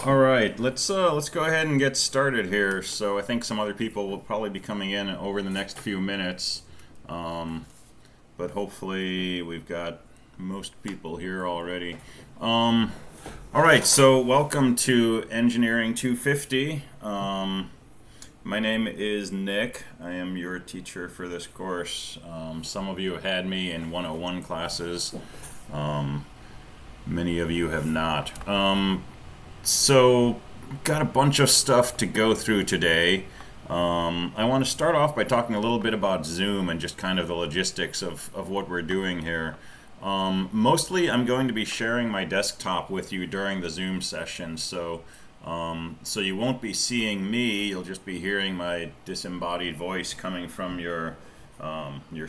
All right, let's go ahead and get started here. So I think some other people will probably be coming in over the next few minutes, um, but hopefully we've got most people here already. Um, all right, so welcome to Engineering 250. My name is Nick. I am your teacher for this course. Some of you have had me in 101 classes. Um, Many of you have not. So, got a bunch of stuff to go through today. I want to start off by talking a little bit about Zoom and just kind of the logistics of what we're doing here. Mostly, I'm going to be sharing my desktop with you during the Zoom session, so you won't be seeing me. You'll just be hearing my disembodied voice coming from your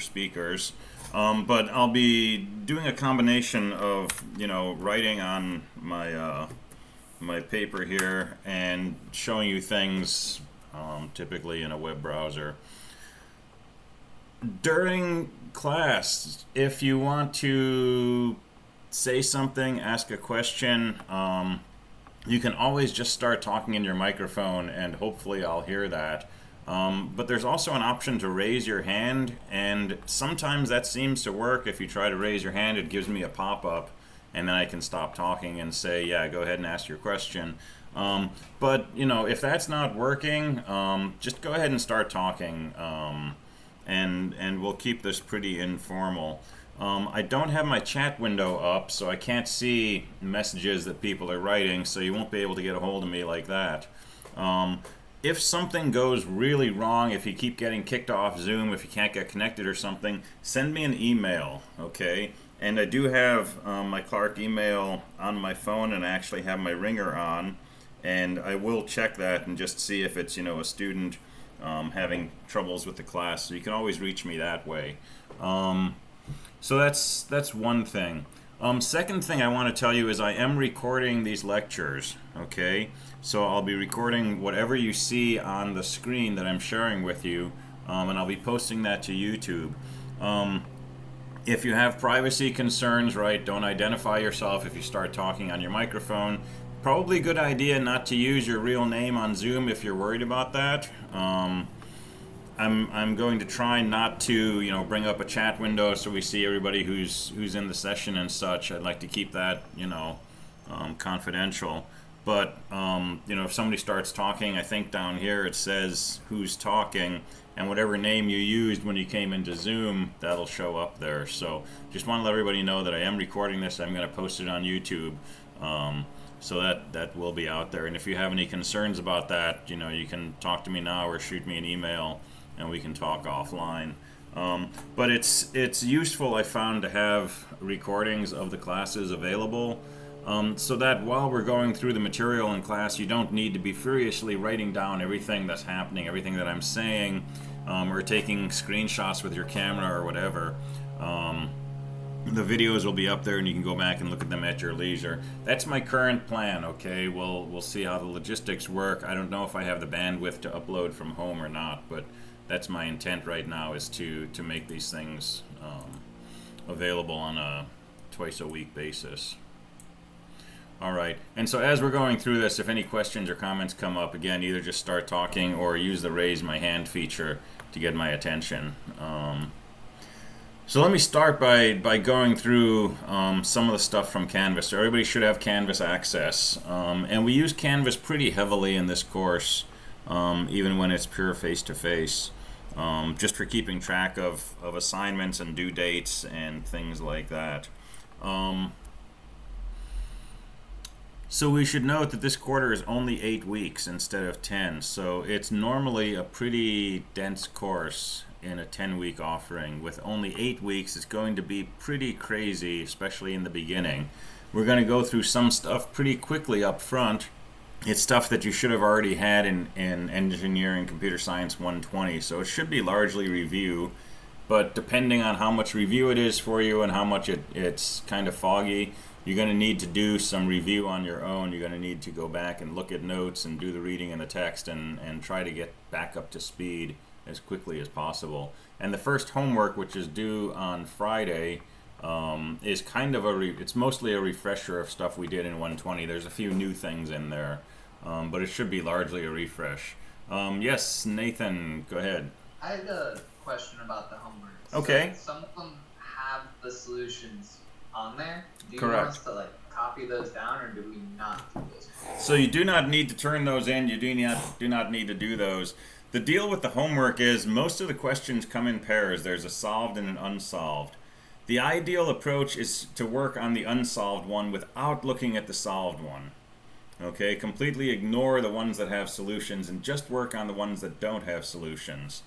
speakers. But I'll be doing a combination of writing on my paper here and showing you things typically in a web browser. During class, if you want to say something, ask a question, you can always just start talking in your microphone and hopefully I'll hear that. But there's also an option to raise your hand, and sometimes that seems to work. If you try to raise your hand, it gives me a pop-up and then I can stop talking and say, yeah, go ahead and ask your question. But if that's not working, just go ahead and start talking, and we'll keep this pretty informal. I don't have my chat window up, so I can't see messages that people are writing, so you won't be able to get a hold of me like that. If something goes really wrong, if you keep getting kicked off Zoom, if you can't get connected or something, send me an email, okay? And I do have my Clark email on my phone, and I actually have my ringer on, and I will check that and just see if it's a student having troubles with the class. So you can always reach me that way. So that's one thing. Second thing I want to tell you is I am recording these lectures, okay? So I'll be recording whatever you see on the screen that I'm sharing with you, and I'll be posting that to YouTube. If you have privacy concerns, right, don't identify yourself if you start talking on your microphone. Probably a good idea not to use your real name on Zoom if you're worried about that. I'm going to try not to bring up a chat window so we see everybody who's in the session and such. I'd like to keep that confidential. But if somebody starts talking, I think down here it says who's talking, and whatever name you used when you came into Zoom, that'll show up there. So just want to let everybody know that I am recording this. I'm going to post it on YouTube, so that will be out there. And if you have any concerns about that, you can talk to me now or shoot me an email, and we can talk offline. But it's useful, I found, to have recordings of the classes available, so that while we're going through the material in class, you don't need to be furiously writing down everything that's happening, everything that I'm saying, or taking screenshots with your camera or whatever. The videos will be up there and you can go back and look at them at your leisure. That's my current plan, okay? We'll see how the logistics work. I don't know if I have the bandwidth to upload from home or not, but that's my intent right now, is to make these things available on a twice-a-week basis. All right, and so as we're going through this, if any questions or comments come up, again, either just start talking or use the raise my hand feature to get my attention. So let me start by going through some of the stuff from Canvas. So everybody should have Canvas access, and we use Canvas pretty heavily in this course, even when it's pure face-to-face, just for keeping track of assignments and due dates and things like that. So we should note that this quarter is only 8 weeks instead of 10, so it's normally a pretty dense course in a 10-week offering. With only 8 weeks, it's going to be pretty crazy, especially in the beginning. We're going to go through some stuff pretty quickly up front. It's stuff that you should have already had in Engineering Computer Science 120, so it should be largely review. But depending on how much review it is for you and how much it's kind of foggy, you're going to need to do some review on your own. You're going to need to go back and look at notes and do the reading and the text and try to get back up to speed as quickly as possible. And the first homework, which is due on Friday, is kind of it's mostly a refresher of stuff we did in 120. There's a few new things in there, but it should be largely a refresh. Yes, Nathan, go ahead. I had a question about the homework. Okay. So some of them have the solutions on there. Do you Correct. want us to like copy those down, or do we not do those? So you do not need to turn those in. You do not need to do those. The deal with the homework is most of the questions come in pairs. There's a solved and an unsolved. The ideal approach is to work on the unsolved one without looking at the solved one. Okay, completely ignore the ones that have solutions and just work on the ones that don't have solutions.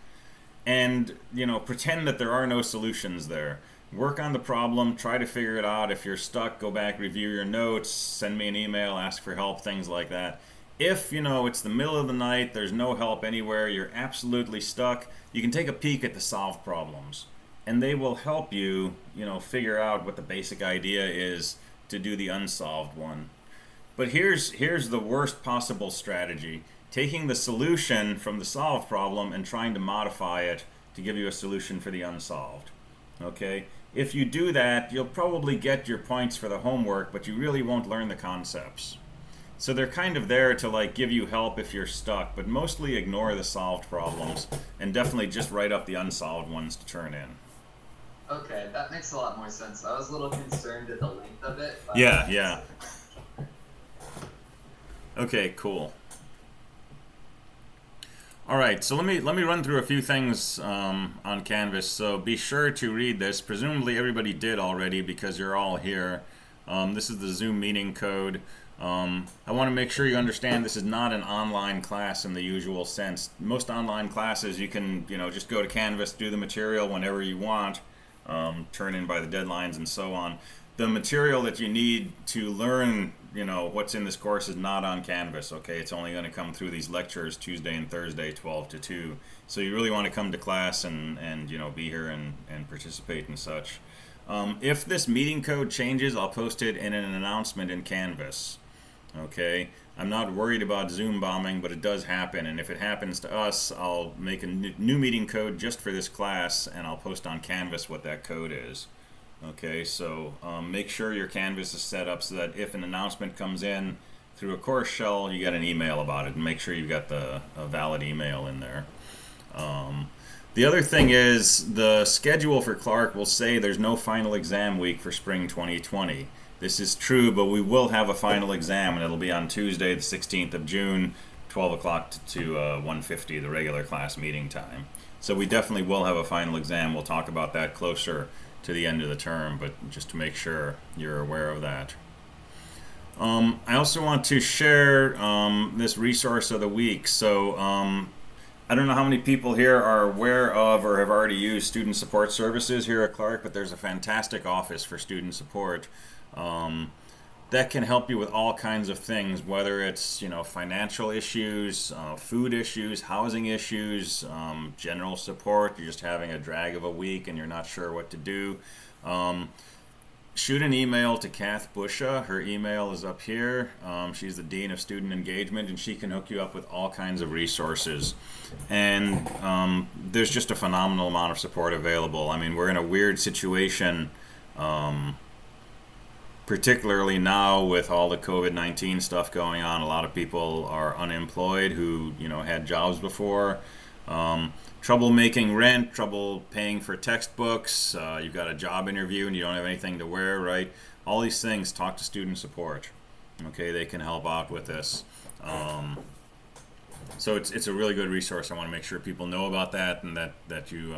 And, pretend that there are no solutions there. Work on the problem, try to figure it out. If you're stuck, go back, review your notes, send me an email, ask for help, things like that. If, it's the middle of the night, there's no help anywhere, you're absolutely stuck, you can take a peek at the solved problems. And they will help you, figure out what the basic idea is to do the unsolved one. But here's the worst possible strategy. Taking the solution from the solved problem and trying to modify it to give you a solution for the unsolved. Okay? If you do that, you'll probably get your points for the homework, but you really won't learn the concepts. So they're kind of there to give you help if you're stuck, but mostly ignore the solved problems and definitely just write up the unsolved ones to turn in. Okay, that makes a lot more sense. I was a little concerned at the length of it. Yeah. Okay, cool. All right, so let me run through a few things on Canvas. So be sure to read this. Presumably everybody did already because you're all here. This is the Zoom meeting code. I want to make sure you understand this is not an online class in the usual sense. Most online classes you can just go to Canvas, do the material whenever you want, turn in by the deadlines and so on. The material that you need to learn what's in this course is not on Canvas, okay? It's only going to come through these lectures Tuesday and Thursday, 12 to 2. So you really want to come to class and be here and participate and such. If this meeting code changes, I'll post it in an announcement in Canvas, okay? I'm not worried about Zoom bombing, but it does happen, and if it happens to us, I'll make a new meeting code just for this class, and I'll post on Canvas what that code is. Okay, so make sure your Canvas is set up so that if an announcement comes in through a course shell, you get an email about it, and make sure you've got a valid email in there. The other thing is the schedule for Clark will say there's no final exam week for spring 2020. This is true, but we will have a final exam, and it'll be on Tuesday, the 16th of June, 12 o'clock to 1:50, the regular class meeting time. So we definitely will have a final exam. We'll talk about that closer to the end of the term, but just to make sure you're aware of that. I also want to share this resource of the week. So I don't know how many people here are aware of or have already used student support services here at Clark, but there's a fantastic office for student support that can help you with all kinds of things, whether it's financial issues, food issues, housing issues, general support. You're just having a drag of a week and you're not sure what to do. Shoot an email to Kath Busha. Her email is up here. She's the Dean of Student Engagement, and she can hook you up with all kinds of resources. And there's just a phenomenal amount of support available. I mean, we're in a weird situation, particularly now with all the COVID-19 stuff going on. A lot of people are unemployed who had jobs before. Trouble making rent, trouble paying for textbooks, you've got a job interview and you don't have anything to wear, right? All these things, talk to student support. Okay, they can help out with this. So it's a really good resource. I want to make sure people know about that and that you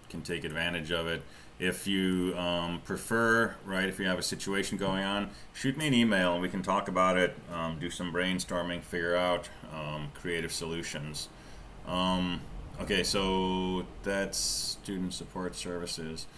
can take advantage of it. If you prefer, right, if you have a situation going on, shoot me an email and we can talk about it, do some brainstorming, figure out creative solutions. Okay, so that's student support services.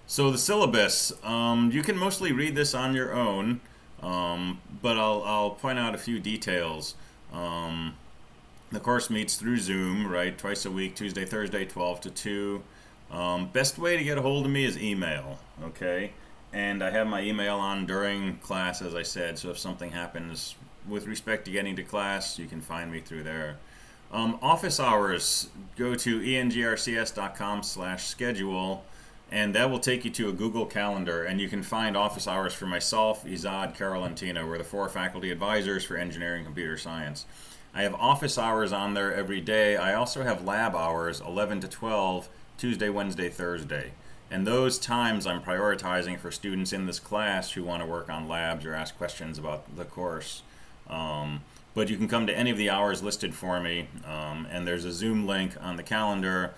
So the syllabus, you can mostly read this on your own, but I'll point out a few details. The course meets through Zoom, right, twice a week, Tuesday, Thursday, 12 to 2. Best way to get a hold of me is email, okay? And I have my email on during class, as I said, so if something happens with respect to getting to class, you can find me through there. Office hours, go to engrcs.com/schedule, and that will take you to a Google Calendar, and you can find office hours for myself, Izad, Carol, and Tina. We're the 4 faculty advisors for engineering and computer science. I have office hours on there every day. I also have lab hours, 11 to 12, Tuesday, Wednesday, Thursday. And those times I'm prioritizing for students in this class who want to work on labs or ask questions about the course. But you can come to any of the hours listed for me, and there's a Zoom link on the calendar.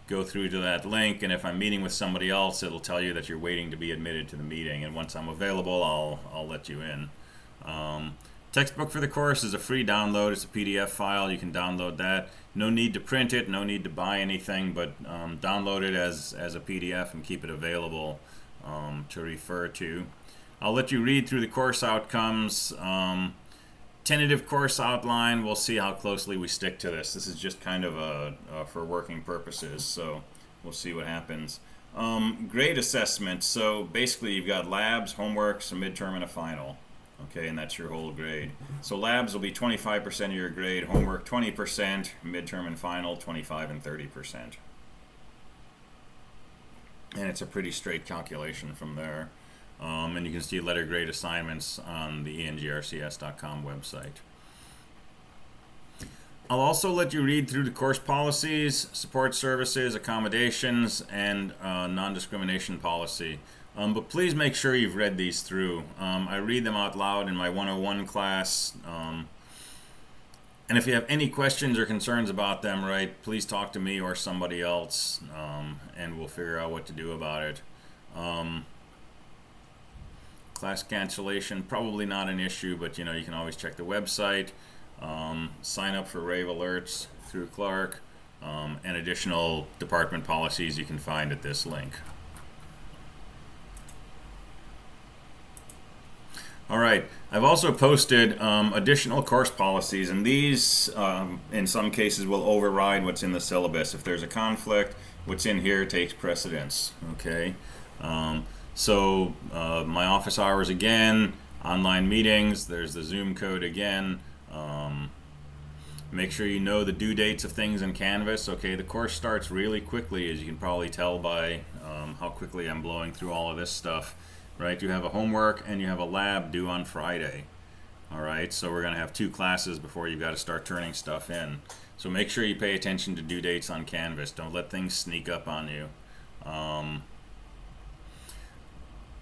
Go through to that link, and if I'm meeting with somebody else, it'll tell you that you're waiting to be admitted to the meeting, and once I'm available, I'll let you in. Textbook for the course is a free download. It's a PDF file. You can download that. No need to print it, no need to buy anything, but download it as a PDF and keep it available to refer to. I'll let you read through the course outcomes. Tentative course outline, we'll see how closely we stick to this. This is just kind of for working purposes, so we'll see what happens. Grade assessment, so basically you've got labs, homeworks, a midterm, and a final. Okay, and that's your whole grade. So labs will be 25% of your grade, homework 20%, midterm and final 25 and 30%. And it's a pretty straight calculation from there. And you can see letter grade assignments on the engrcs.com website. I'll also let you read through the course policies, support services, accommodations, and non-discrimination policy. But please make sure you've read these through. I read them out loud in my 101 class. And if you have any questions or concerns about them, right, please talk to me or somebody else, and we'll figure out what to do about it. Class cancellation, probably not an issue, but you can always check the website. Sign up for rave alerts through Clark, and additional department policies you can find at this link. All right, I've also posted additional course policies, and these in some cases will override what's in the syllabus. If there's a conflict, what's in here takes precedence, okay? So my office hours again, online meetings, there's the Zoom code again. Make sure you know the due dates of things in Canvas. Okay, the course starts really quickly, as you can probably tell by how quickly I'm blowing through all of this stuff. Right, you have a homework and you have a lab due on Friday. All right, so we're going to have 2 classes before you've got to start turning stuff in. So make sure you pay attention to due dates on Canvas. Don't let things sneak up on you.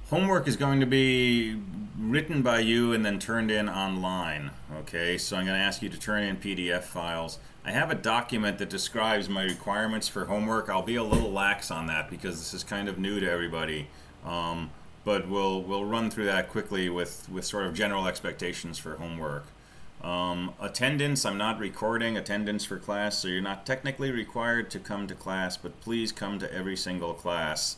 Homework is going to be written by you and then turned in online. Okay, so I'm going to ask you to turn in PDF files. I have a document that describes my requirements for homework. I'll be a little lax on that because this is kind of new to everybody. But we'll run through that quickly with sort of general expectations for homework. Attendance, I'm not recording attendance for class, so you're not technically required to come to class, but please come to every single class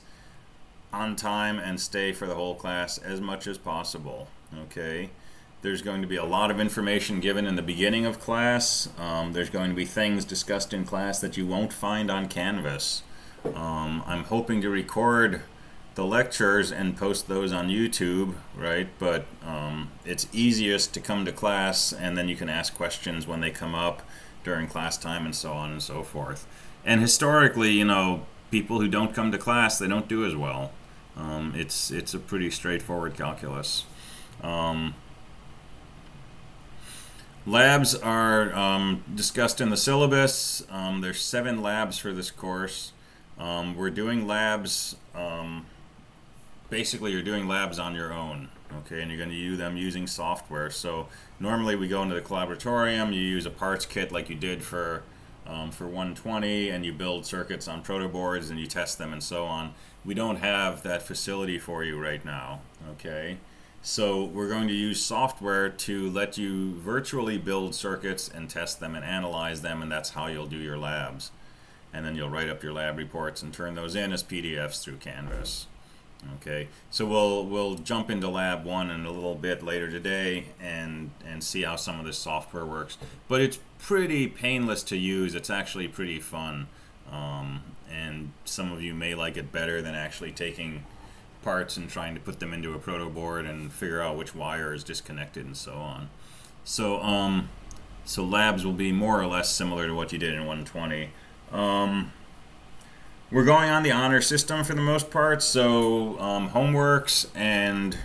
on time and stay for the whole class as much as possible. Okay? There's going to be a lot of information given in the beginning of class. There's going to be things discussed in class that you won't find on Canvas. I'm hoping to record the lectures and post those on YouTube, right? But it's easiest to come to class, and then you can ask questions when they come up during class time and so on and so forth. And historically, people who don't come to class, they don't do as well. It's a pretty straightforward calculus. Labs are discussed in the syllabus. There's 7 labs for this course. We're doing labs. Basically, you're doing labs on your own, okay, and you're going to do them using software. So normally we go into the collaboratorium, you use a parts kit like you did for 120, and you build circuits on proto boards and you test them and so on. We don't have that facility for you right now, okay? So we're going to use software to let you virtually build circuits and test them and analyze them, and that's how you'll do your labs. And then you'll write up your lab reports and turn those in as PDFs through Canvas. Okay, so we'll jump into lab 1 in a little bit later today and see how some of this software works. But it's pretty painless to use. It's actually pretty fun, and some of you may like it better than actually taking parts and trying to put them into a proto board and figure out which wire is disconnected and so on. So So labs will be more or less similar to what you did in 120. We're going on the honor system for the most part, so homeworks and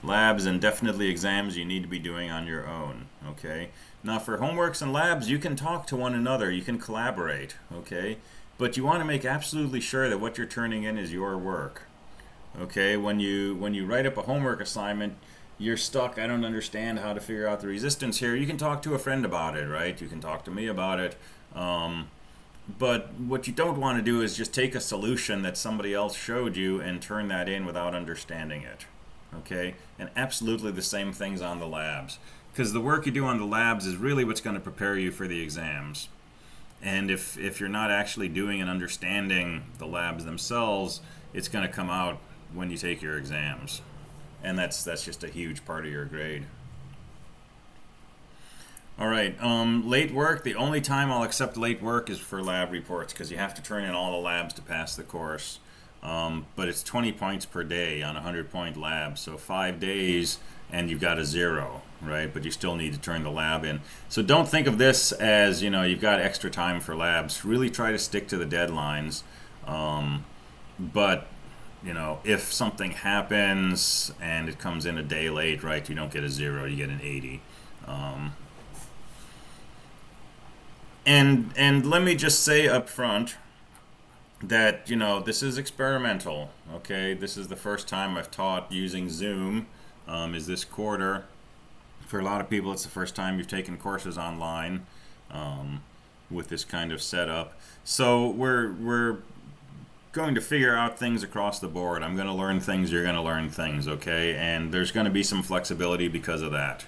labs and definitely exams you need to be doing on your own, okay? Now for homeworks and labs, you can talk to one another, you can collaborate, okay? But you want to make absolutely sure that what you're turning in is your work, okay? When you write up a homework assignment, you're stuck, I don't understand how to figure out the resistance here. You can talk to a friend about it, right? You can talk to me about it. But what you don't want to do is just take a solution that somebody else showed you and turn that in without understanding it. Okay? And absolutely the same things on the labs. Because the work you do on the labs is really what's going to prepare you for the exams. And if you're not actually doing and understanding the labs themselves, it's going to come out when you take your exams. And that's just a huge part of your grade. All right, late work, the only time I'll accept late work is for lab reports because you have to turn in all the labs to pass the course. But it's 20 points per day on a 100-point lab, so 5 days and you've got a 0, right? But you still need to turn the lab in. So don't think of this as, you've got extra time for labs. Really try to stick to the deadlines. But if something happens and it comes in a day late, right, you don't get a 0, you get an 80. And let me just say up front that this is experimental. Okay, this is the first time I've taught using Zoom. Is this quarter? For a lot of people, it's the first time you've taken courses online with this kind of setup. So we're going to figure out things across the board. I'm going to learn things. You're going to learn things. Okay, and there's going to be some flexibility because of that.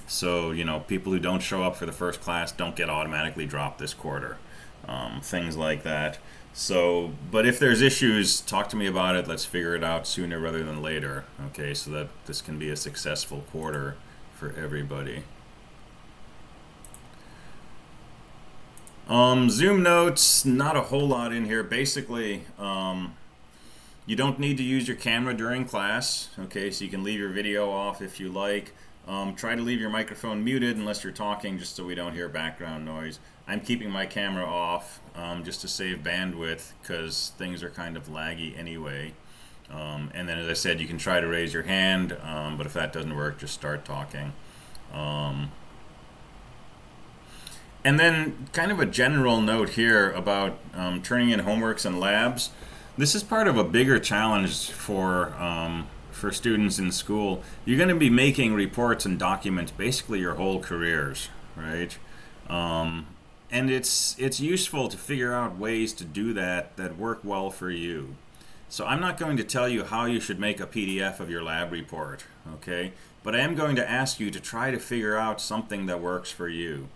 So, people who don't show up for the first class don't get automatically dropped this quarter. Things like that. So, but if there's issues, talk to me about it. Let's figure it out sooner rather than later. Okay, so that this can be a successful quarter for everybody. Zoom notes, not a whole lot in here. Basically, you don't need to use your camera during class. Okay, so you can leave your video off if you like. Try to leave your microphone muted unless you're talking, just so we don't hear background noise. I'm keeping my camera off just to save bandwidth because things are kind of laggy anyway. And then, as I said, you can try to raise your hand, but if that doesn't work, just start talking. And then kind of a general note here about turning in homeworks and labs. This is part of a bigger challenge for students in school. You're going to be making reports and documents basically your whole careers, right? And it's useful to figure out ways to do that work well for you. So I'm not going to tell you how you should make a PDF of your lab report, okay? But I am going to ask you to try to figure out something that works for you.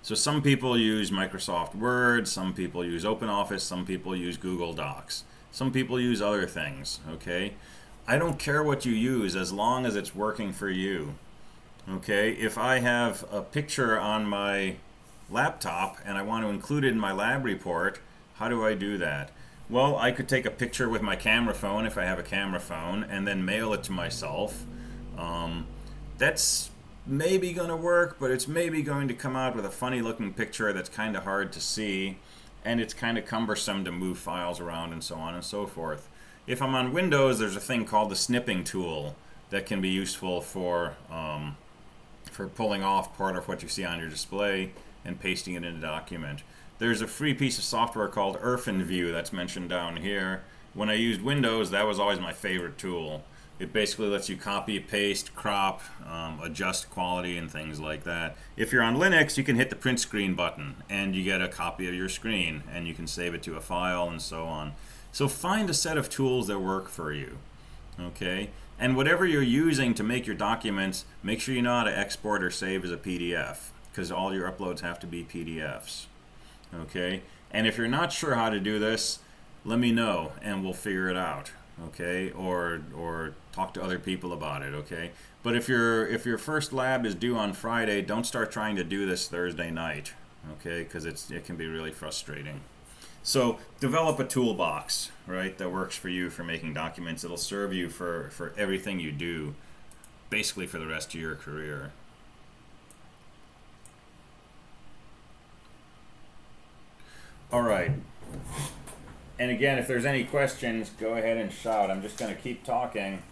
So some people use Microsoft Word, some people use OpenOffice, some people use Google Docs. Some people use other things, okay? I don't care what you use as long as it's working for you. Okay, if I have a picture on my laptop and I want to include it in my lab report, how do I do that? Well, I could take a picture with my camera phone if I have a camera phone and then mail it to myself. That's maybe going to work, but it's maybe going to come out with a funny looking picture that's kind of hard to see, and it's kind of cumbersome to move files around and so on and so forth. If I'm on Windows, there's a thing called the Snipping Tool that can be useful for pulling off part of what you see on your display and pasting it in a document. There's a free piece of software called IrfanView that's mentioned down here. When I used Windows, that was always my favorite tool. It basically lets you copy, paste, crop, adjust quality and things like that. If you're on Linux, you can hit the print screen button and you get a copy of your screen and you can save it to a file and so on. So find a set of tools that work for you, okay? And whatever you're using to make your documents, make sure you know how to export or save as a PDF, because all your uploads have to be PDFs, okay? And if you're not sure how to do this, let me know and we'll figure it out, okay? Or talk to other people about it, okay? But if your first lab is due on Friday, don't start trying to do this Thursday night, okay? Because it can be really frustrating. So develop a toolbox, right, that works for you for making documents. It'll serve you for everything you do, basically for the rest of your career. All right. And again, if there's any questions, go ahead and shout. I'm just going to keep talking,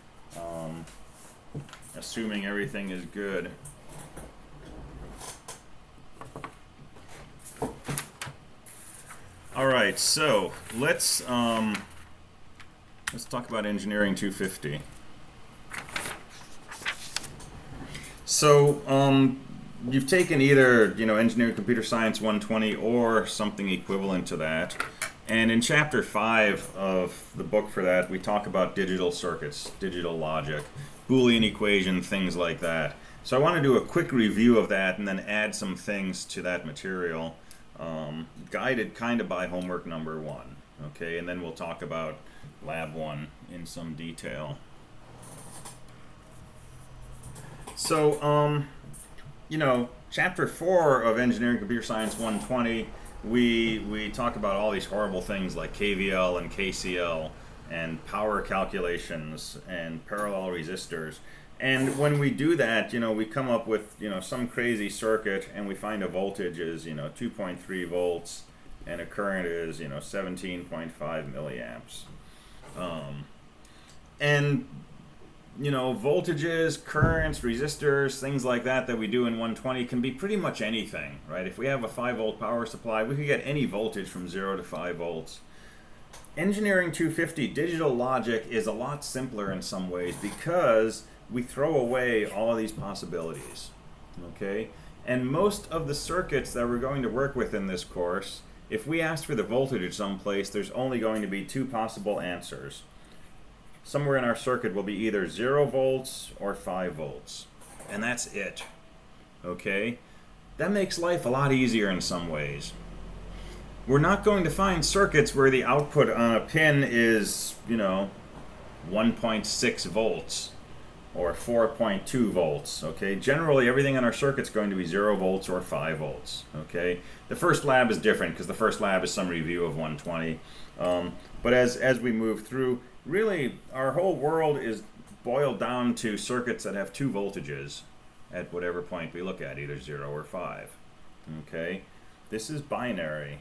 assuming everything is good. All right, so let's talk about Engineering 250. So you've taken either Engineering Computer Science 120 or something equivalent to that. And in chapter 5 of the book for that, we talk about digital circuits, digital logic, Boolean equation, things like that. So I want to do a quick review of that and then add some things to that material, guided kind of by homework number 1. Okay, and then we'll talk about lab 1 in some detail. So, chapter 4 of Engineering Computer Science 120, we talk about all these horrible things like KVL and KCL and power calculations and parallel resistors. And when we do that, we come up with, some crazy circuit and we find a voltage is, 2.3 volts and a current is, 17.5 milliamps. Voltages, currents, resistors, things like that we do in 120 can be pretty much anything, right? If we have a 5-volt power supply, we could get any voltage from 0 to 5 volts. Engineering 250 digital logic is a lot simpler in some ways because we throw away all of these possibilities, okay? And most of the circuits that we're going to work with in this course, if we ask for the voltage at some place, there's only going to be 2 possible answers. Somewhere in our circuit will be either 0 volts or 5 volts. And that's it. Okay? That makes life a lot easier in some ways. We're not going to find circuits where the output on a pin is, 1.6 volts or 4.2 volts. Okay? Generally, everything in our circuit's going to be 0 volts or 5 volts. Okay? The first lab is different because the first lab is some review of 120. But as we move through, really, our whole world is boiled down to circuits that have 2 voltages at whatever point we look at, either 0 or 5. Okay? This is binary.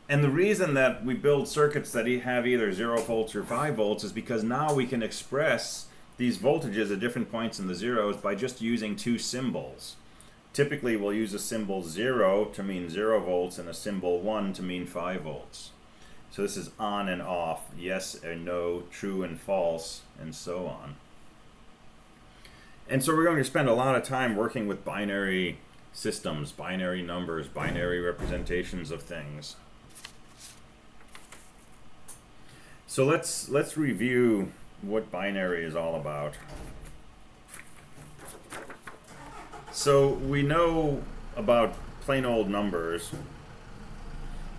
And the reason that we build circuits that have either 0 volts or 5 volts is because now we can express these voltages at different points in the zeros by just using 2 symbols. Typically, we'll use a symbol 0 to mean 0 volts and a symbol 1 to mean 5 volts. So this is on and off, yes and no, true and false, and so on. And so we're going to spend a lot of time working with binary systems, binary numbers, binary representations of things. So let's review what binary is all about. So we know about plain old numbers.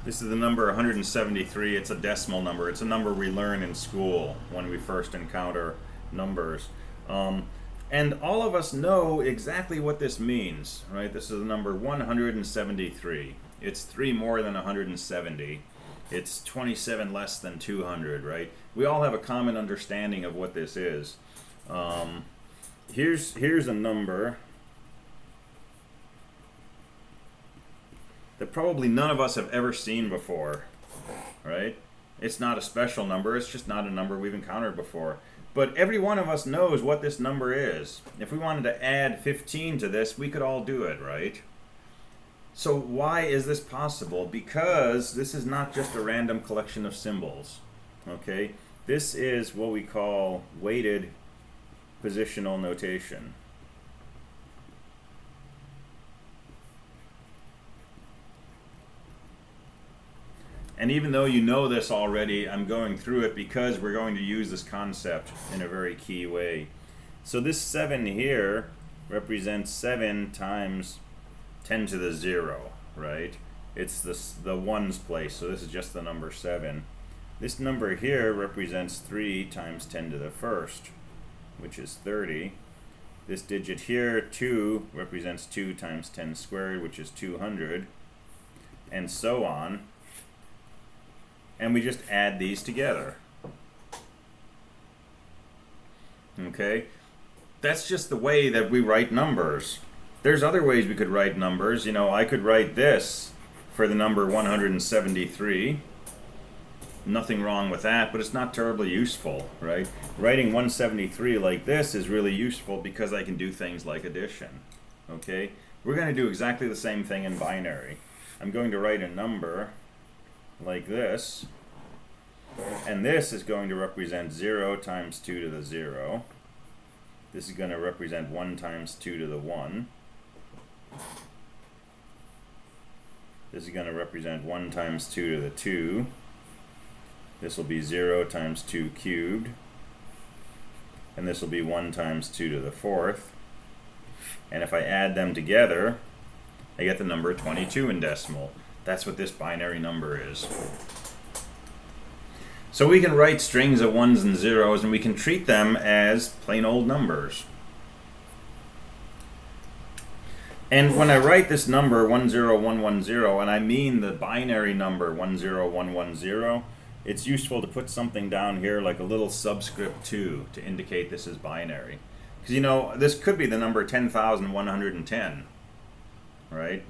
This is the number 173. It's a decimal number. It's a number we learn in school when we first encounter numbers. And all of us know exactly what this means, right? This is the number 173. It's 3 more than 170. It's 27 less than 200, right? We all have a common understanding of what this is. Here's a number that probably none of us have ever seen before, right? It's not a special number. It's just not a number we've encountered before. But every one of us knows what this number is. If we wanted to add 15 to this, we could all do it, right? So why is this possible? Because this is not just a random collection of symbols, okay? This is what we call weighted positional notation. And even though you know this already, I'm going through it because we're going to use this concept in a very key way. So this 7 here represents 7 times 10 to the 0, right? It's the ones place, so this is just the number 7. This number here represents 3 times 10 to the first, which is 30. This digit here, 2, represents 2 times 10 squared, which is 200, and so on. And we just add these together. Okay? That's just the way that we write numbers. there's other ways we could write numbers. You know, I could write this for the number 173. Nothing wrong with that, but it's not terribly useful, right? Writing 173 like this is really useful because I can do things like addition. Okay? We're going to do exactly the same thing in binary. I'm going to write a number like this, and this is going to represent 0 times 2 to the 0. This is going to represent 1 times 2 to the 1. This is going to represent 1 times 2 to the 2. This will be 0 times 2 cubed. And this will be 1 times 2 to the 4th. And if I add them together, I get the number 22 in decimal. That's what this binary number is. So we can write strings of 1s and 0s, and we can treat them as plain old numbers. And when I write this number 10110, and I mean the binary number 10110, it's useful to put something down here like a little subscript 2 to indicate this is binary. Because, you know, this could be the number 10,110, right?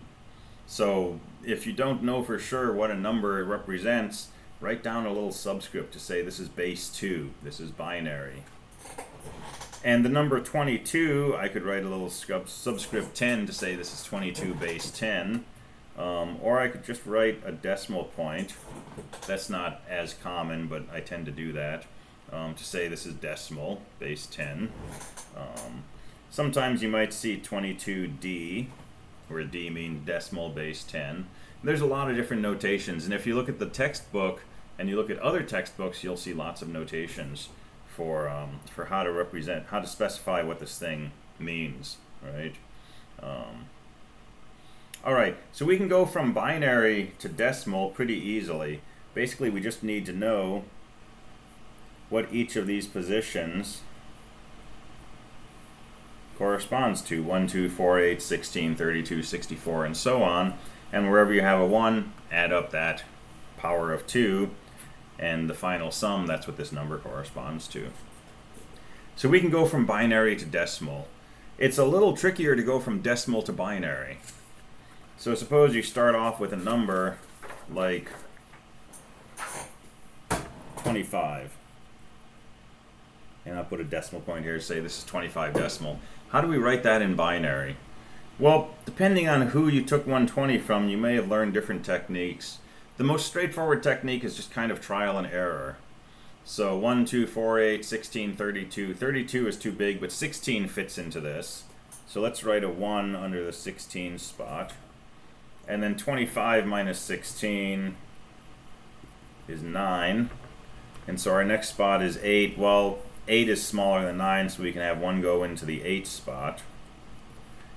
So if you don't know for sure what a number represents, write down a little subscript to say this is base 2, this is binary. And the number 22, I could write a little subscript 10 to say this is 22 base 10. Or I could just write a decimal point. That's not as common, but I tend to do that. To say this is decimal, base 10. Sometimes you might see 22D, where D means decimal, base 10. There's a lot of different notations, and if you look at the textbook and you look at other textbooks, you'll see lots of notations for how to represent, how to specify what this thing means, right? All right, so we can go from binary to decimal pretty easily. Basically, we just need to know what each of these positions corresponds to. 1, 2, 4, 8, 16, 32, 64, and so on. And wherever you have a 1, add up that power of 2, and the final sum, that's what this number corresponds to. So we can go from binary to decimal. It's a little trickier to go from decimal to binary. So suppose you start off with a number like 25. And I'll put a decimal point here to say this is 25 decimal. How do we write that in binary? Well, depending on who you took 120 from, you may have learned different techniques. The most straightforward technique is just kind of trial and error. So 1, 2, 4, 8, 16, 32. 32 is too big, but 16 fits into this. So let's write a 1 under the 16 spot. And then 25 minus 16 is 9. And so our next spot is 8. Well, 8 is smaller than 9, so we can have 1 go into the 8 spot.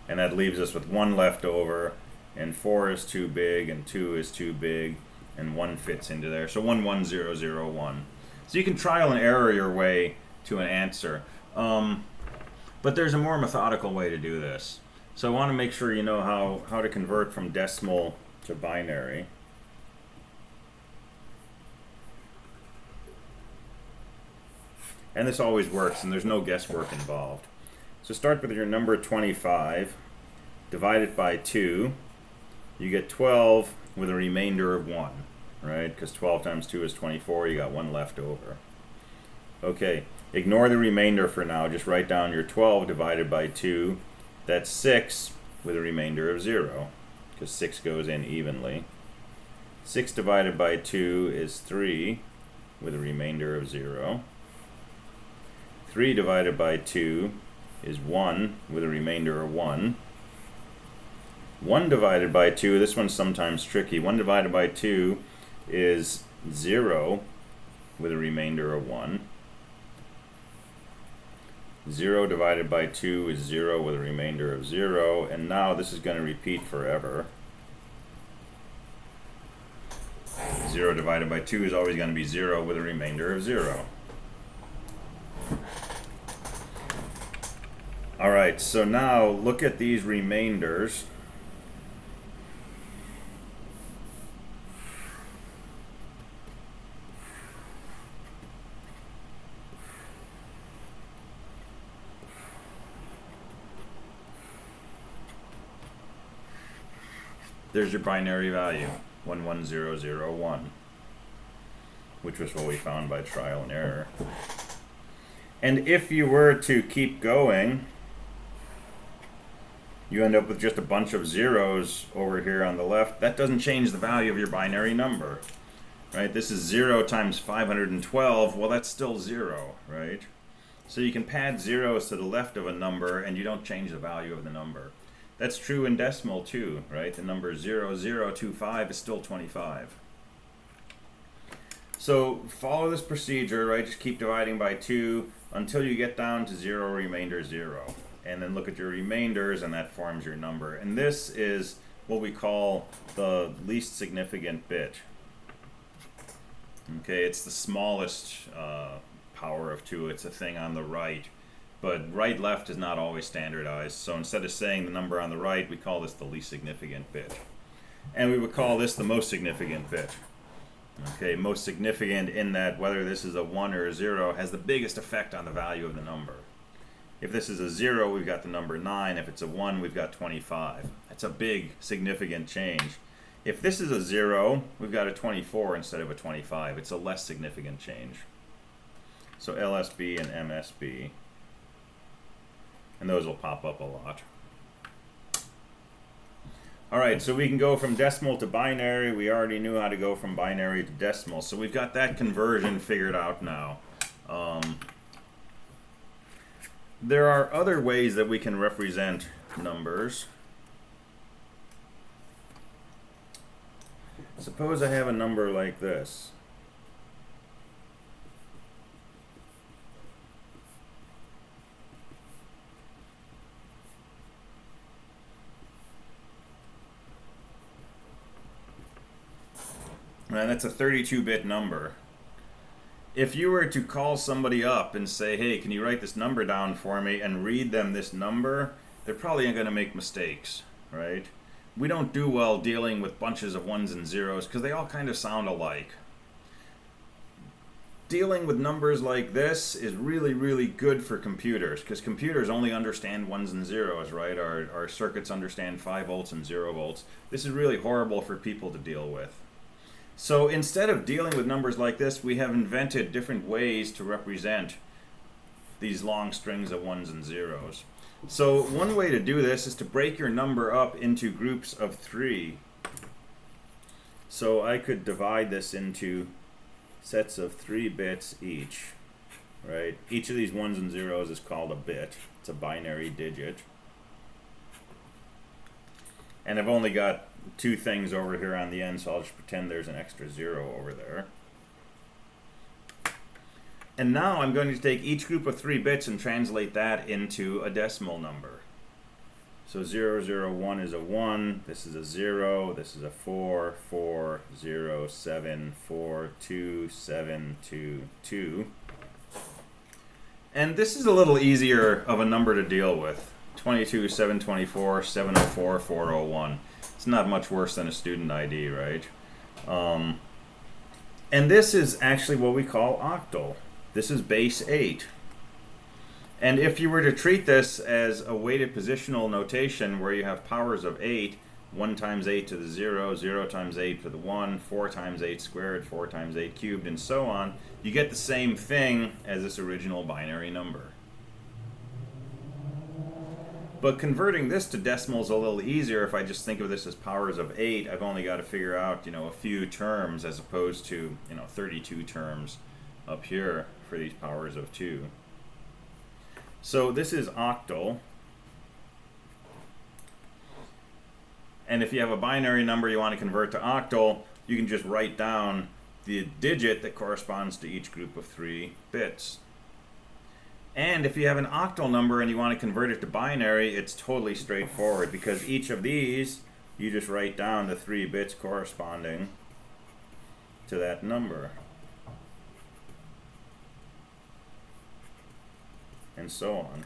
And that leaves us with 1 left over, and 4 is too big, and 2 is too big, and 1 fits into there. So 1, 1, 0, 0, 1. So you can trial and error your way to an answer. But there's a more methodical way to do this. So I want to make sure you know how to convert from decimal to binary. And this always works, and there's no guesswork involved. So start with your number 25, divide it by 2. You get 12 with a remainder of 1, right? Because 12 times 2 is 24, you got 1 left over. Okay, ignore the remainder for now. Just write down your 12 divided by 2. That's 6 with a remainder of 0, because 6 goes in evenly. 6 divided by 2 is 3 with a remainder of 0. 3 divided by 2 is 1 with a remainder of 1. 1 divided by 2, this one's sometimes tricky. 1 divided by 2 is 0 with a remainder of 1. 0 divided by 2 is 0 with a remainder of 0, and now this is going to repeat forever. 0 divided by 2 is always going to be 0 with a remainder of 0. Alright, so now look at these remainders. There's your binary value, 11001, which was what we found by trial and error. And if you were to keep going, you end up with just a bunch of zeros over here on the left. That doesn't change the value of your binary number, right? This is 0 times 512. Well, that's still 0, right? So you can pad zeros to the left of a number and you don't change the value of the number. That's true in decimal too, right? The number 0025 is still 25. So follow this procedure, right? Just keep dividing by 2 until you get down to 0, remainder 0. And then look at your remainders, and that forms your number. And this is what we call the least significant bit. Okay, it's the smallest power of 2. It's a thing on the right. But right-left is not always standardized. So instead of saying the number on the right, we call this the least significant bit. And we would call this the most significant bit. Okay, most significant in that whether this is a 1 or a 0 has the biggest effect on the value of the number. If this is a 0, we've got the number 9. If it's a 1, we've got 25. That's a big, significant change. If this is a 0, we've got a 24 instead of a 25. It's a less significant change. So LSB and MSB. And those will pop up a lot. All right, so we can go from decimal to binary. We already knew how to go from binary to decimal. So we've got that conversion figured out now. There are other ways that we can represent numbers. Suppose I have a number like this. And that's a 32-bit number. If you were to call somebody up and say, hey, can you write this number down for me, and read them this number, they're probably going to make mistakes, right? We don't do well dealing with bunches of 1s and 0s because they all kind of sound alike. Dealing with numbers like this is really, really good for computers because computers only understand 1s and 0s, right? Our circuits understand 5 volts and 0 volts. This is really horrible for people to deal with. So instead of dealing with numbers like this, we have invented different ways to represent these long strings of 1s and 0s. So one way to do this is to break your number up into groups of 3. So I could divide this into sets of 3 bits each, right? Each of these 1s and 0s is called a bit. It's a binary digit. And I've only got 2 things over here on the end, so I'll just pretend there's an extra 0 over there. And now I'm going to take each group of 3 bits and translate that into a decimal number. So 001 is a 1, this is a 0, this is a 4, 4, 0, 7, 4, 2, 7, 2, 2. And this is a little easier of a number to deal with. 22, 724, 704, 401. It's not much worse than a student ID, right? And this is actually what we call octal. This is base 8. And if you were to treat this as a weighted positional notation where you have powers of 8, 1 times 8 to the 0, 0 times 8 to the 1, 4 times 8 squared, 4 times 8 cubed, and so on, you get the same thing as this original binary number. But converting this to decimal is a little easier. If I just think of this as powers of 8, I've only got to figure out, a few terms as opposed to, 32 terms up here for these powers of 2. So this is octal. And if you have a binary number you want to convert to octal, you can just write down the digit that corresponds to each group of 3 bits. And if you have an octal number and you want to convert it to binary, it's totally straightforward because each of these, you just write down the 3 bits corresponding to that number. And so on.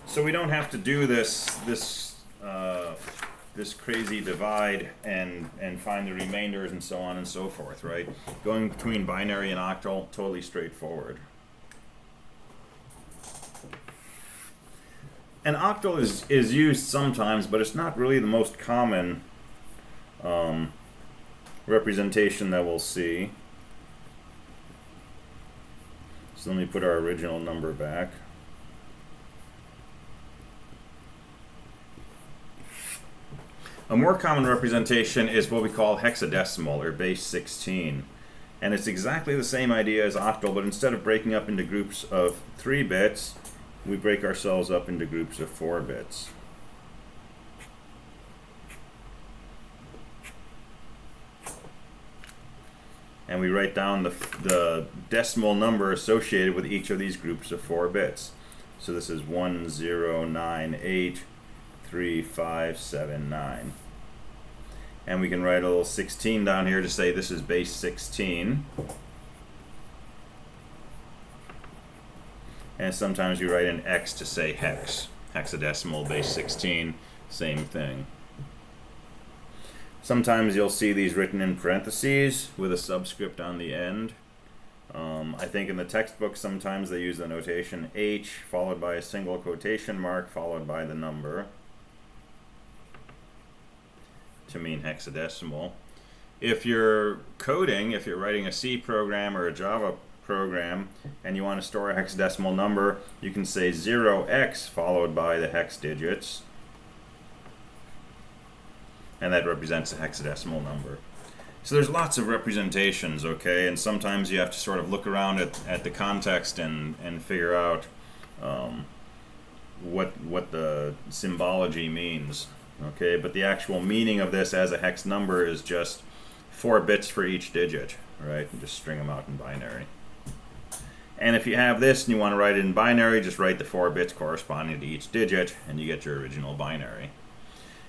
So we don't have to do this crazy divide and find the remainders and so on and so forth, right? Going between binary and octal, totally straightforward. And octal is used sometimes, but it's not really the most common representation that we'll see. So let me put our original number back. A more common representation is what we call hexadecimal, or base 16. And it's exactly the same idea as octal, but instead of breaking up into groups of 3 bits, we break ourselves up into groups of 4 bits. And we write down the decimal number associated with each of these groups of 4 bits. So this is 10983579. And we can write a little 16 down here to say this is base 16. And sometimes you write an X to say hex. Hexadecimal base 16, same thing. Sometimes you'll see these written in parentheses with a subscript on the end. I think in the textbook sometimes they use the notation H followed by a single quotation mark followed by the number to mean hexadecimal. If you're coding, if you're writing a C program or a Java program and you want to store a hexadecimal number, you can say 0x followed by the hex digits, and that represents a hexadecimal number. So there's lots of representations, okay, and sometimes you have to sort of look around at the context and figure out what the symbology means, okay, but the actual meaning of this as a hex number is just 4 bits for each digit, right, and just string them out in binary. And if you have this and you want to write it in binary, just write the 4 bits corresponding to each digit and you get your original binary.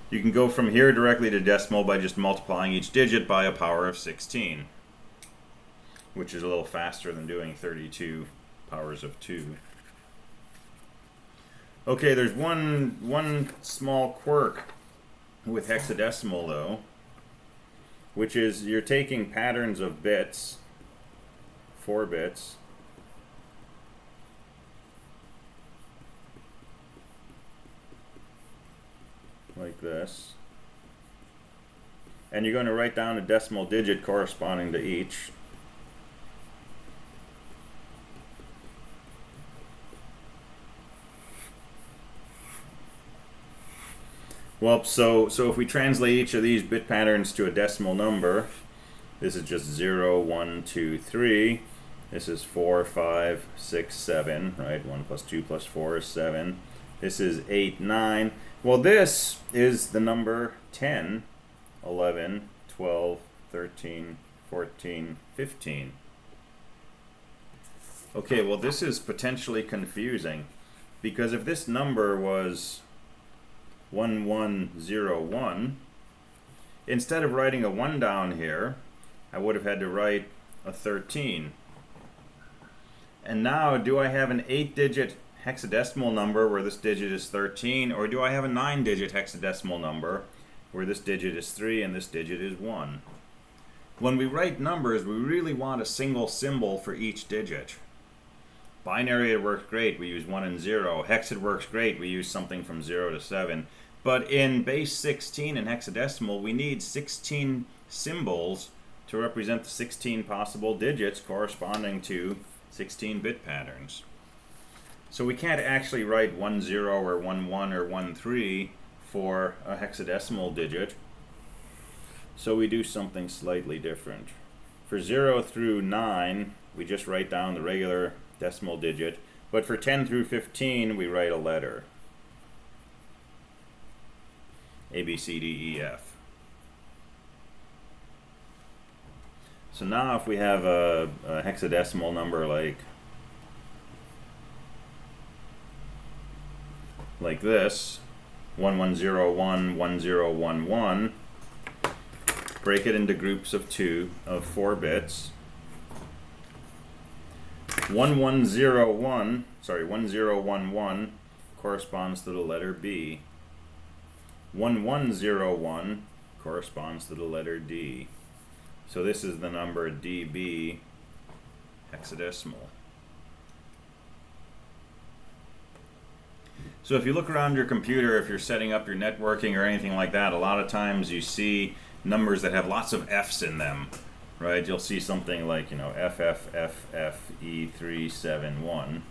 You can go from here directly to decimal by just multiplying each digit by a power of 16, which is a little faster than doing 32 powers of 2. Okay, there's one small quirk with hexadecimal though, which is you're taking patterns of bits, 4 bits, like this, and you're going to write down a decimal digit corresponding to each. Well, so if we translate each of these bit patterns to a decimal number, this is just 0, 1, 2, 3. This is 4, 5, 6, 7, right? 1 plus 2 plus 4 is 7. This is 8, 9. Well, this is the number 10, 11, 12, 13, 14, 15. Okay, well, this is potentially confusing because if this number was 1101, instead of writing a 1 down here, I would have had to write a 13. And now, do I have an 8-digit hexadecimal number where this digit is 13, or do I have a 9-digit hexadecimal number where this digit is 3 and this digit is 1? When we write numbers, we really want a single symbol for each digit. Binary, it works great, we use 1 and 0. Hex, it works great, we use something from 0 to 7. But in base 16 and hexadecimal, we need 16 symbols to represent the 16 possible digits corresponding to 16 bit patterns. So we can't actually write 1, 0 or 1, 1 or 1, 3 for a hexadecimal digit. So we do something slightly different. For 0 through 9, we just write down the regular decimal digit. But for 10 through 15, we write a letter. A, B, C, D, E, F. So now if we have a hexadecimal number like this, 1101, 1011, break it into groups of 4 bits. 1011 corresponds to the letter B. 1101 corresponds to the letter D. So this is the number DB hexadecimal. So if you look around your computer, if you're setting up your networking or anything like that, a lot of times you see numbers that have lots of F's in them, right? You'll see something like, FFFFE371,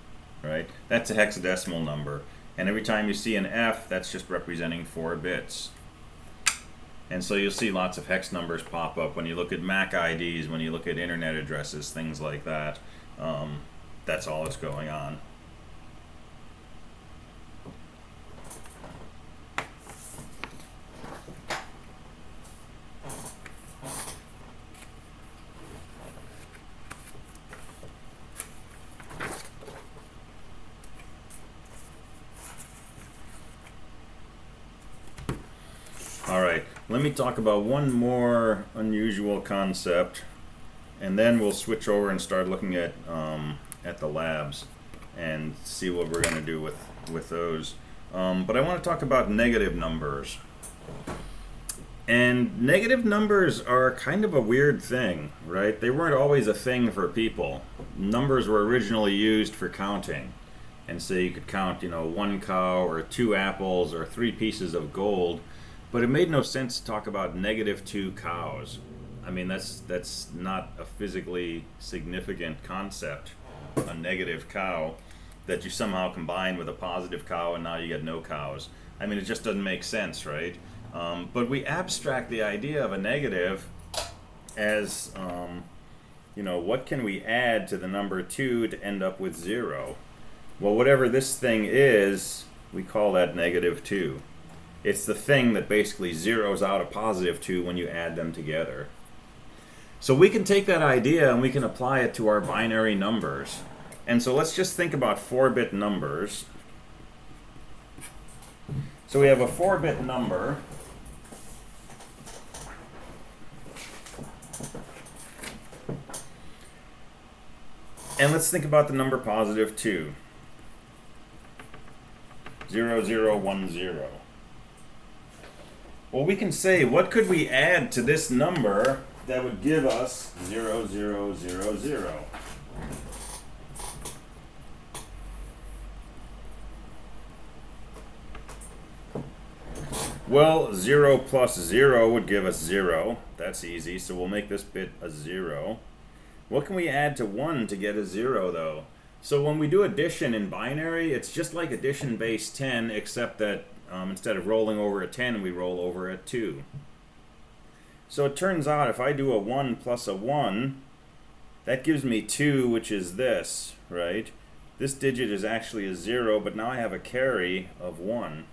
right? That's a hexadecimal number. And every time you see an F, that's just representing 4 bits. And so you'll see lots of hex numbers pop up when you look at MAC IDs, when you look at internet addresses, things like that. That's all that's going on. All right, let me talk about one more unusual concept, and then we'll switch over and start looking at the labs and see what we're going to do with those. But I want to talk about negative numbers. And negative numbers are kind of a weird thing, right? They weren't always a thing for people. Numbers were originally used for counting. And so you could count, 1 cow or 2 apples or 3 pieces of gold. But it made no sense to talk about -2 cows. I mean, that's not a physically significant concept, a negative cow, that you somehow combine with a positive cow and now you get no cows. I mean, it just doesn't make sense, right? But we abstract the idea of a negative as, what can we add to the number 2 to end up with 0? Well, whatever this thing is, we call that -2. It's the thing that basically zeroes out a +2 when you add them together. So we can take that idea and we can apply it to our binary numbers. And so let's just think about 4-bit numbers. So we have a 4-bit number. And let's think about the number +2. 0, 0, 1, 0. Well, we can say, what could we add to this number that would give us 0, 0, 0, 0? Well, 0 plus 0 would give us 0. That's easy, so we'll make this bit a 0. What can we add to 1 to get a 0, though? So when we do addition in binary, it's just like addition base 10, except that instead of rolling over a 10, we roll over a 2. So it turns out if I do a 1 plus a 1, that gives me 2, which is this, right? This digit is actually a 0, but now I have a carry of 1.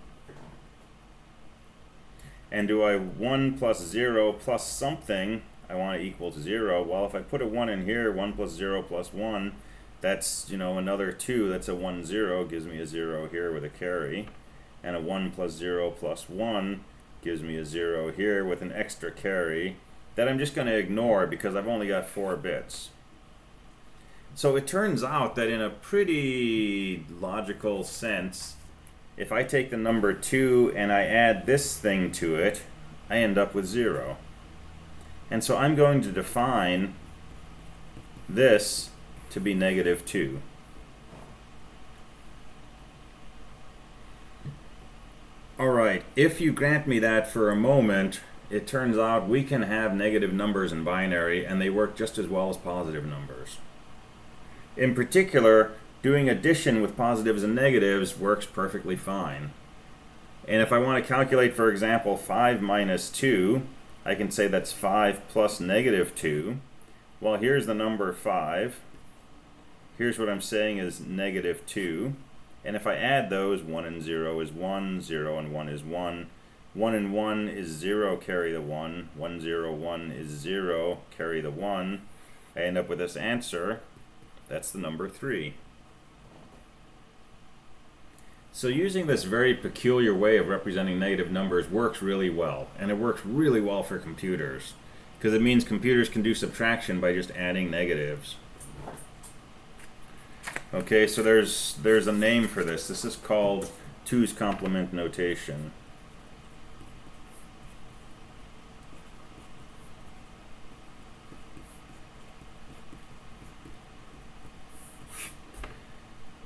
And do I 1 plus 0 plus something, I want to equal to 0. Well, if I put a 1 in here, 1 plus 0 plus 1, that's, another 2. That's a 1, 0, gives me a 0 here with a carry. And a 1 plus 0 plus 1 gives me a 0 here with an extra carry that I'm just going to ignore because I've only got 4 bits. So it turns out that in a pretty logical sense, if I take the number 2 and I add this thing to it, I end up with 0. And so I'm going to define this to be -2. Alright, if you grant me that for a moment, it turns out we can have negative numbers in binary and they work just as well as positive numbers. In particular, doing addition with positives and negatives works perfectly fine. And if I want to calculate, for example, 5 minus 2, I can say that's 5 plus -2. Well, here's the number 5. Here's what I'm saying is -2. And if I add those, 1 and 0 is 1, 0 and 1 is 1. 1 and 1 is 0, carry the 1. 1, 0, 1 is 0, carry the 1. I end up with this answer. That's the number 3. So using this very peculiar way of representing negative numbers works really well. And it works really well for computers, because it means computers can do subtraction by just adding negatives. Okay, so there's a name for this. This is called 2's complement notation.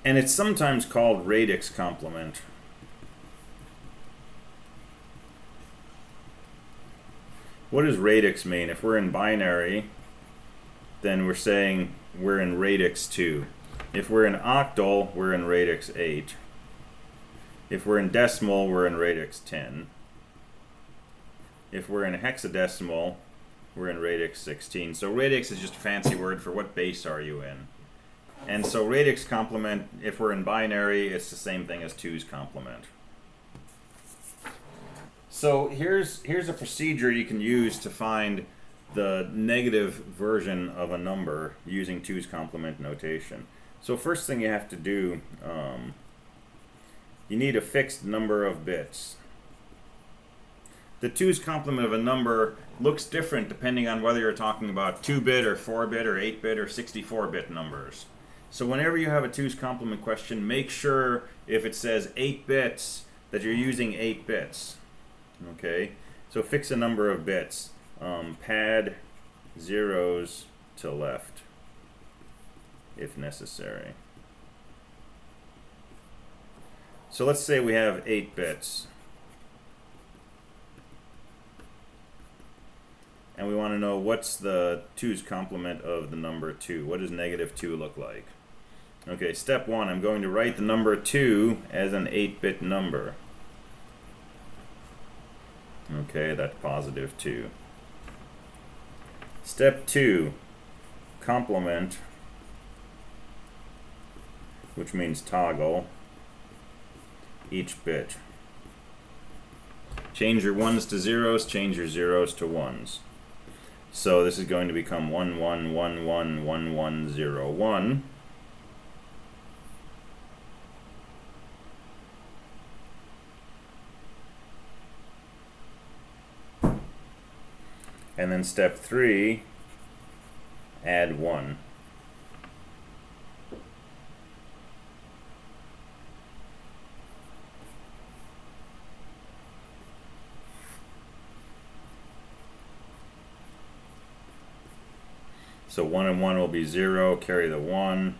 And it's sometimes called Radix Complement. What does radix mean? If we're in binary, then we're saying we're in radix 2. If we're in octal, we're in radix 8. If we're in decimal, we're in radix 10. If we're in hexadecimal, we're in radix 16. So radix is just a fancy word for what base are you in. And so radix complement, if we're in binary, it's the same thing as 2's complement. So here's a procedure you can use to find the negative version of a number using 2's complement notation. So first thing you have to do, you need a fixed number of bits. The 2's complement of a number looks different depending on whether you're talking about 2-bit or 4-bit or 8-bit or 64-bit numbers. So whenever you have a 2's complement question, make sure if it says 8 bits that you're using 8 bits. Okay, so fix a number of bits. Pad zeros to left if necessary. So let's say we have 8 bits. And we want to know what's the 2's complement of the number 2. What does negative 2 look like? Okay, step 1, I'm going to write the number 2 as an 8-bit number. Okay, that's positive 2. Step 2, complement, which means toggle, each bit. Change your 1s to 0s, change your 0s to 1s. So this is going to become 1 1 1 1 1 1 0 1. And then step 3, add 1. So 1 and 1 will be 0, carry the 1.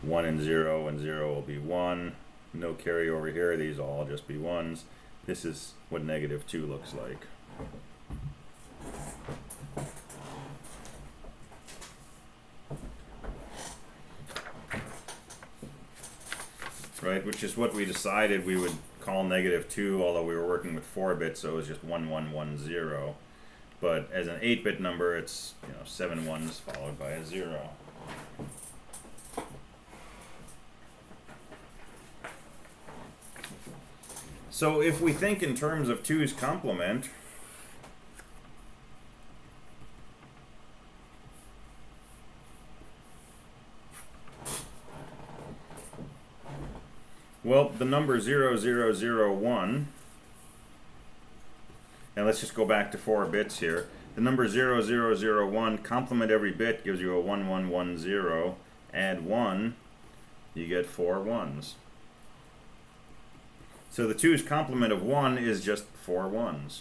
1 and 0 will be 1. No carry over here, these will all just be 1s. This is what negative 2 looks like. Right, which is what we decided we would call negative 2, although we were working with 4 bits, so it was just 1 1 1 0. But as an 8-bit number, it's 7 1s followed by a 0. So if we think in terms of 2's complement, well, the number 0 0 0 1, and let's just go back to 4 bits here. The number 0 0 0 1, complement every bit gives you a 1 1 1 0. Add 1, you get 4 1s. So the 2's complement of 1 is just 4 1s.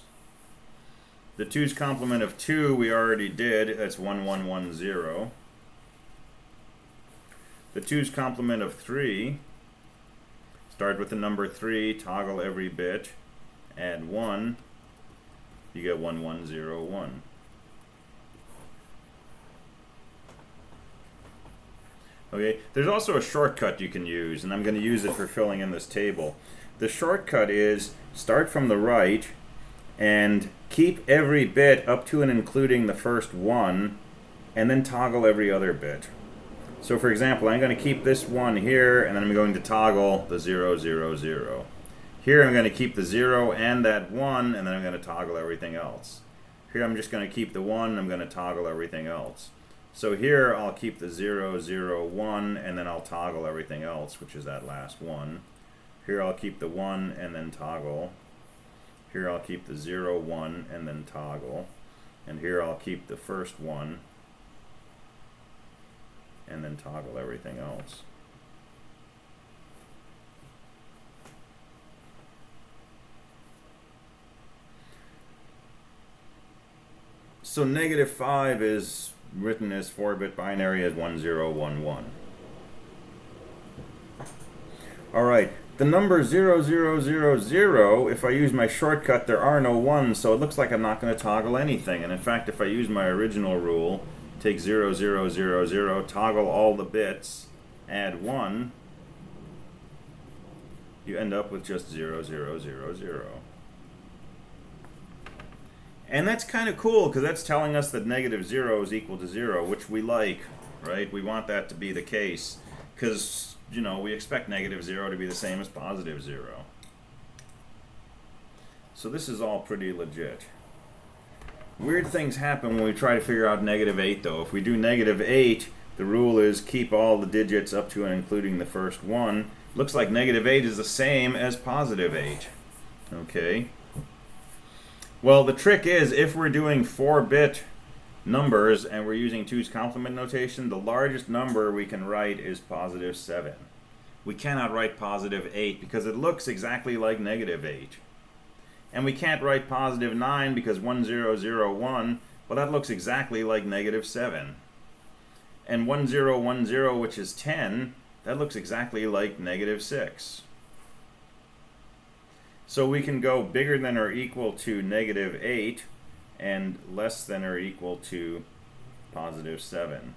The 2's complement of 2 we already did, that's 1 1 1 0. The 2's complement of 3, start with the number 3, toggle every bit, add 1, you get 1 1 0 1. Okay, there's also a shortcut you can use, and I'm going to use it for filling in this table. The shortcut is start from the right and keep every bit up to and including the first 1, and then toggle every other bit. So for example, I'm going to keep this 1 here, and then I'm going to toggle the 0 0 0. Here I'm going to keep the 0 and that 1, and then I'm going to toggle everything else. Here I'm just going to keep the 1, and I'm going to toggle everything else. So here I'll keep the 0 0 1, and then I'll toggle everything else, which is that last 1. Here I'll keep the 1 and then toggle. Here I'll keep the 0 1 and then toggle. And here I'll keep the first 1 and then toggle everything else. So negative 5 is written as 4-bit binary as 1011. All right, the number 0000, if I use my shortcut, there are no ones, so it looks like I'm not going to toggle anything. And in fact, if I use my original rule, take 0000, toggle all the bits, add 1, you end up with just 0000. And that's kind of cool, because that's telling us that -0 is equal to 0, which we like, right? We want that to be the case, because, you know, we expect -0 to be the same as +0. So this is all pretty legit. Weird things happen when we try to figure out -8, though. If we do -8, the rule is keep all the digits up to and including the first one. Looks like -8 is the same as +8. Okay. Well, the trick is, if we're doing 4-bit numbers and we're using 2's complement notation, the largest number we can write is +7. We cannot write +8 because it looks exactly like -8. And we can't write +9 because 1001, well, that looks exactly like -7. And 1010, which is 10, that looks exactly like -6. So we can go bigger than or equal to -8 and less than or equal to +7.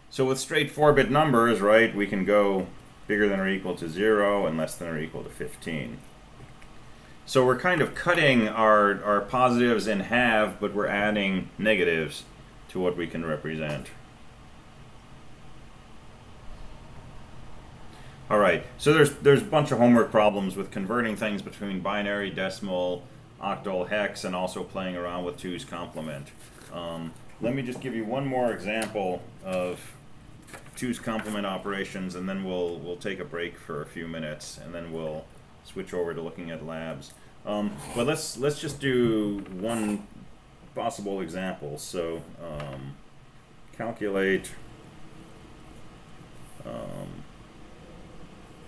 So with straight 4-bit numbers, right, we can go bigger than or equal to 0 and less than or equal to 15. So we're kind of cutting our positives in half, but we're adding negatives to what we can represent. All right, so there's a bunch of homework problems with converting things between binary, decimal, octal, hex, and also playing around with 2's complement. Let me just give you one more example of 2's complement operations, and then we'll take a break for a few minutes, and then we'll switch over to looking at labs. But let's just do one possible example. So calculate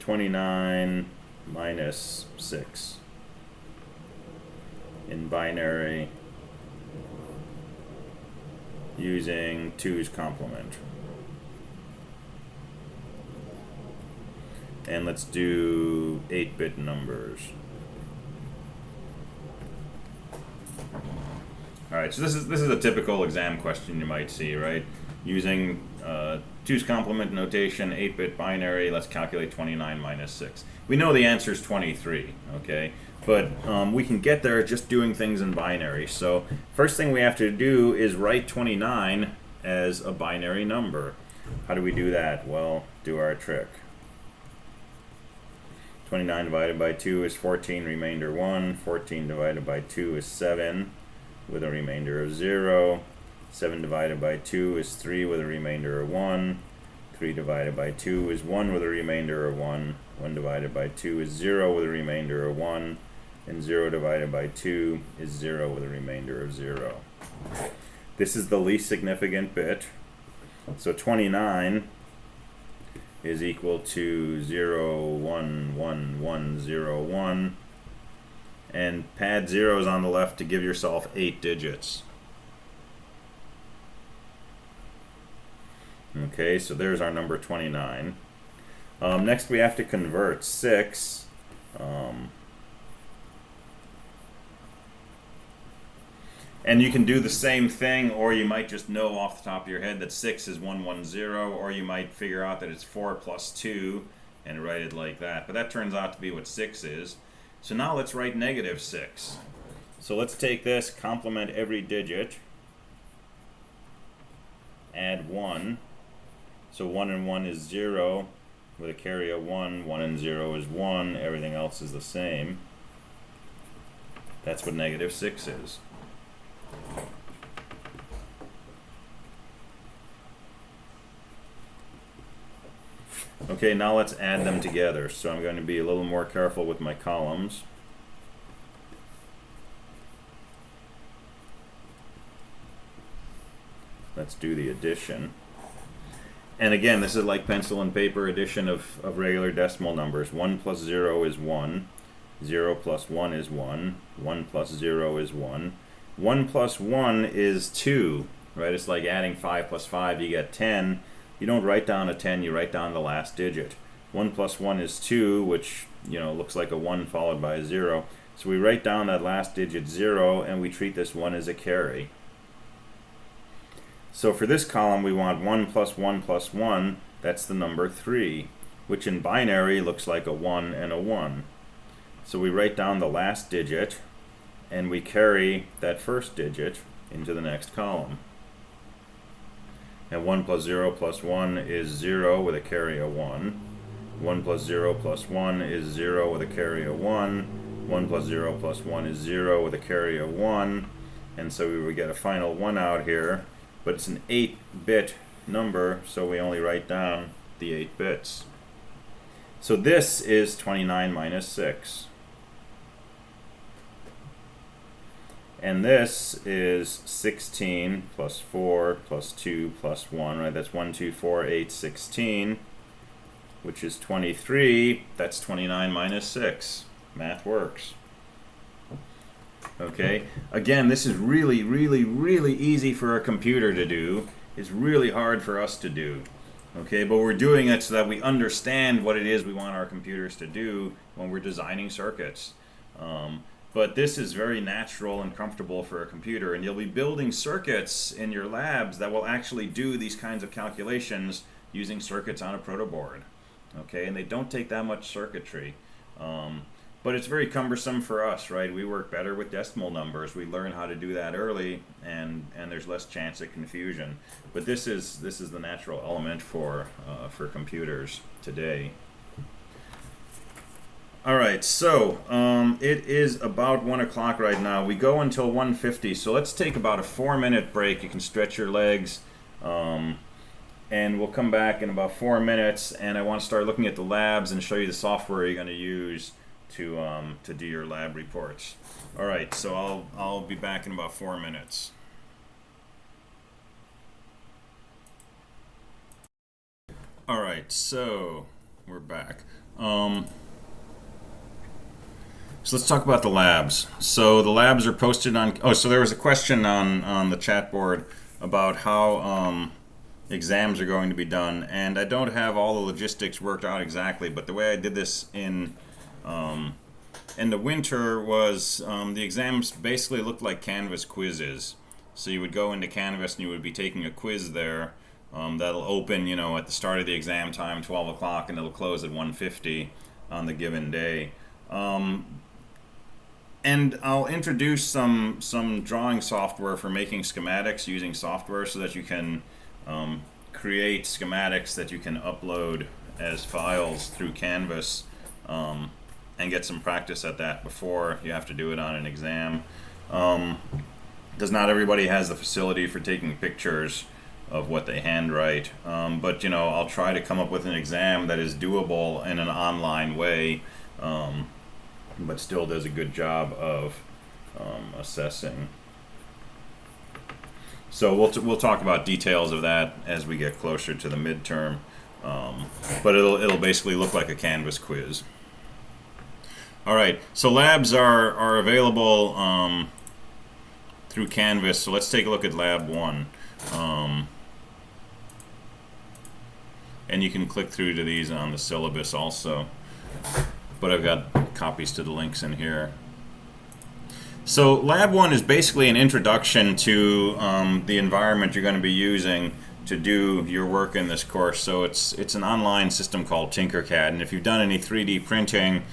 29 minus 6 in binary using 2's complement. And let's do 8-bit numbers. All right, so this is a typical exam question you might see, right? Using 2's complement notation, 8-bit binary, let's calculate 29 minus 6. We know the answer is 23, okay? But we can get there just doing things in binary. So first thing we have to do is write 29 as a binary number. How do we do that? Well, do our trick. 29 divided by 2 is 14, remainder 1. 14 divided by 2 is 7, with a remainder of 0. 7 divided by 2 is 3 with a remainder of 1. 3 divided by 2 is 1 with a remainder of 1. 1 divided by 2 is 0 with a remainder of 1. And 0 divided by 2 is 0 with a remainder of 0. This is the least significant bit. So 29 is equal to 0, 1, 1, 1, 0, 1. And pad zeros on the left to give yourself 8 digits. Okay, so there's our number 29. Next we have to convert 6. And you can do the same thing, or you might just know off the top of your head that 6 is 110, or you might figure out that it's 4 plus 2 and write it like that. But that turns out to be what 6 is. So now let's write -6. So let's take this, complement every digit, add 1. So 1 and 1 is 0, with a carry of 1. 1 and 0 is 1. Everything else is the same. That's what -6 is. Okay, now let's add them together. So I'm going to be a little more careful with my columns. Let's do the addition. And again, this is like pencil and paper addition of regular decimal numbers. 1 plus 0 is 1. 0 plus 1 is 1. 1 plus 0 is 1. 1 plus 1 is 2, right? It's like adding 5 plus 5, you get 10. You don't write down a 10, you write down the last digit. 1 plus 1 is 2, which, you know, looks like a 1 followed by a 0. So we write down that last digit 0, and we treat this 1 as a carry. So for this column, we want 1 plus 1 plus 1. That's the number 3, which in binary looks like a 1 and a 1. So we write down the last digit, and we carry that first digit into the next column. And 1 plus 0 plus 1 is 0 with a carry of 1. 1 plus 0 plus 1 is 0 with a carry of 1. 1 plus 0 plus 1 is 0 with a carry of 1. And so we would get a final 1 out here. But it's an 8-bit number, so we only write down the 8 bits. So this is 29 minus 6. And this is 16 plus 4 plus 2 plus 1, right? That's 1, 2, 4, 8, 16, which is 23. That's 29 minus 6. Math works. Okay, again, this is really, really, really easy for a computer to do. It's really hard for us to do. Okay, but we're doing it so that we understand what it is we want our computers to do when we're designing circuits. But this is very natural and comfortable for a computer, and you'll be building circuits in your labs that will actually do these kinds of calculations using circuits on a protoboard. Okay, and they don't take that much circuitry. But it's very cumbersome for us, right? We work better with decimal numbers. We learn how to do that early, and there's less chance of confusion. But this is the natural element for computers today. All right, so it is about 1 o'clock right now. We go until 1:50, so let's take about a 4-minute break. You can stretch your legs, and we'll come back in about 4 minutes. And I want to start looking at the labs and show you the software you're going to use to do your lab reports. All right, so I'll be back in about 4 minutes. All right, so we're back. So let's talk about the labs. So the labs are posted on. Oh, so there was a question on the chat board about how exams are going to be done, and I don't have all the logistics worked out exactly, but the way I did this in the winter was the exams basically looked like Canvas quizzes. So you would go into Canvas and you would be taking a quiz there that'll open, you know, at the start of the exam time, 12 o'clock, and it'll close at 1:50 on the given day. And I'll introduce some drawing software for making schematics using software so that you can create schematics that you can upload as files through Canvas and get some practice at that before you have to do it on an exam. Because not everybody has the facility for taking pictures of what they handwrite. But you know, I'll try to come up with an exam that is doable in an online way. But still does a good job of assessing. So we'll talk about details of that as we get closer to the midterm. But it'll basically look like a Canvas quiz. All right, so labs are available through Canvas. So let's take a look at Lab 1. And you can click through to these on the syllabus also. But I've got copies to the links in here. So Lab 1 is basically an introduction to the environment you're going to be using to do your work in this course. So it's an online system called Tinkercad, and if you've done any 3D printing,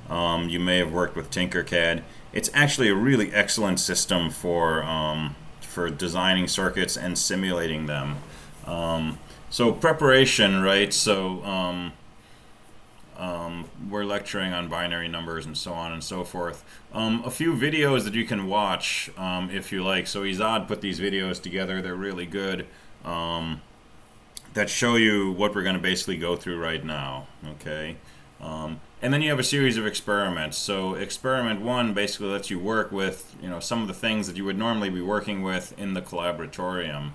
you may have worked with Tinkercad. It's actually a really excellent system for designing circuits and simulating them. So preparation, right? So we're lecturing on binary numbers and so on and so forth. A few videos that you can watch if you like. So Izad put these videos together. They're really good. That show you what we're going to basically go through right now. Okay. And then you have a series of experiments. So experiment 1 basically lets you work with, you know, some of the things that you would normally be working with in the collaboratorium.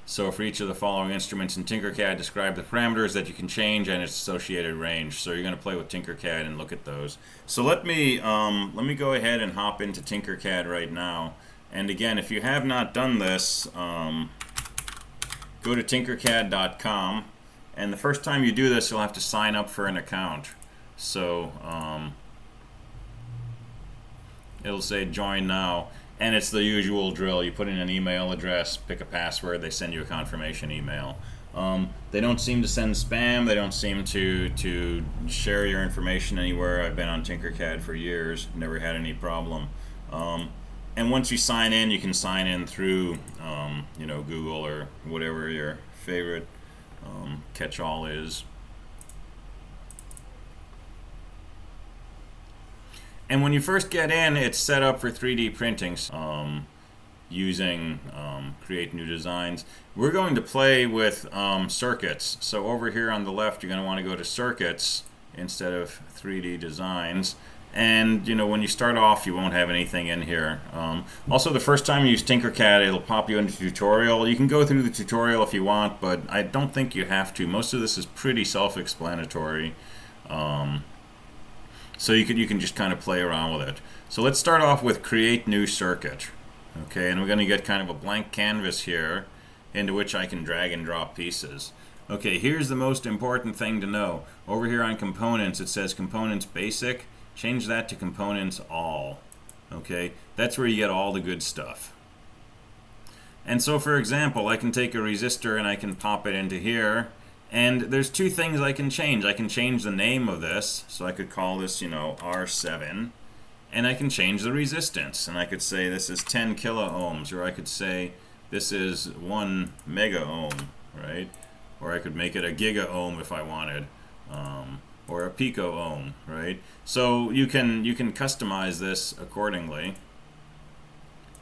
So for each of the following instruments in Tinkercad, describe the parameters that you can change and its associated range. So you're going to play with Tinkercad and look at those. So let me go ahead and hop into Tinkercad right now. And again, if you have not done this, go to tinkercad.com And the first time you do this, you'll have to sign up for an account. So it'll say join now, and it's the usual drill. You put in an email address, pick a password, they send you a confirmation email. They don't seem to send spam. They don't seem to share your information anywhere. I've been on Tinkercad for years, never had any problem. And once you sign in, you can sign in through you know, Google or whatever your favorite catch-all is. And when you first get in, it's set up for 3D printing using Create New Designs. We're going to play with circuits. So over here on the left, you're going to want to go to Circuits instead of 3D Designs. And you know, when you start off, you won't have anything in here. Also, the first time you use Tinkercad, it'll pop you into tutorial. You can go through the tutorial if you want, but I don't think you have to. Most of this is pretty self-explanatory. So you can just kind of play around with it. So let's start off with Create New Circuit. Okay, and we're going to get kind of a blank canvas here into which I can drag and drop pieces. Okay, here's the most important thing to know. Over here on Components, it says Components Basic. Change that to Components All. Okay, that's where you get all the good stuff. And so, for example, I can take a resistor and I can pop it into here. And there's two things I can change. I can change the name of this, so I could call this, you know, R7. And I can change the resistance, and I could say this is 10 kilo ohms, or I could say this is 1 mega ohm, right? Or I could make it a giga ohm if I wanted, or a pico ohm, right? So you can customize this accordingly.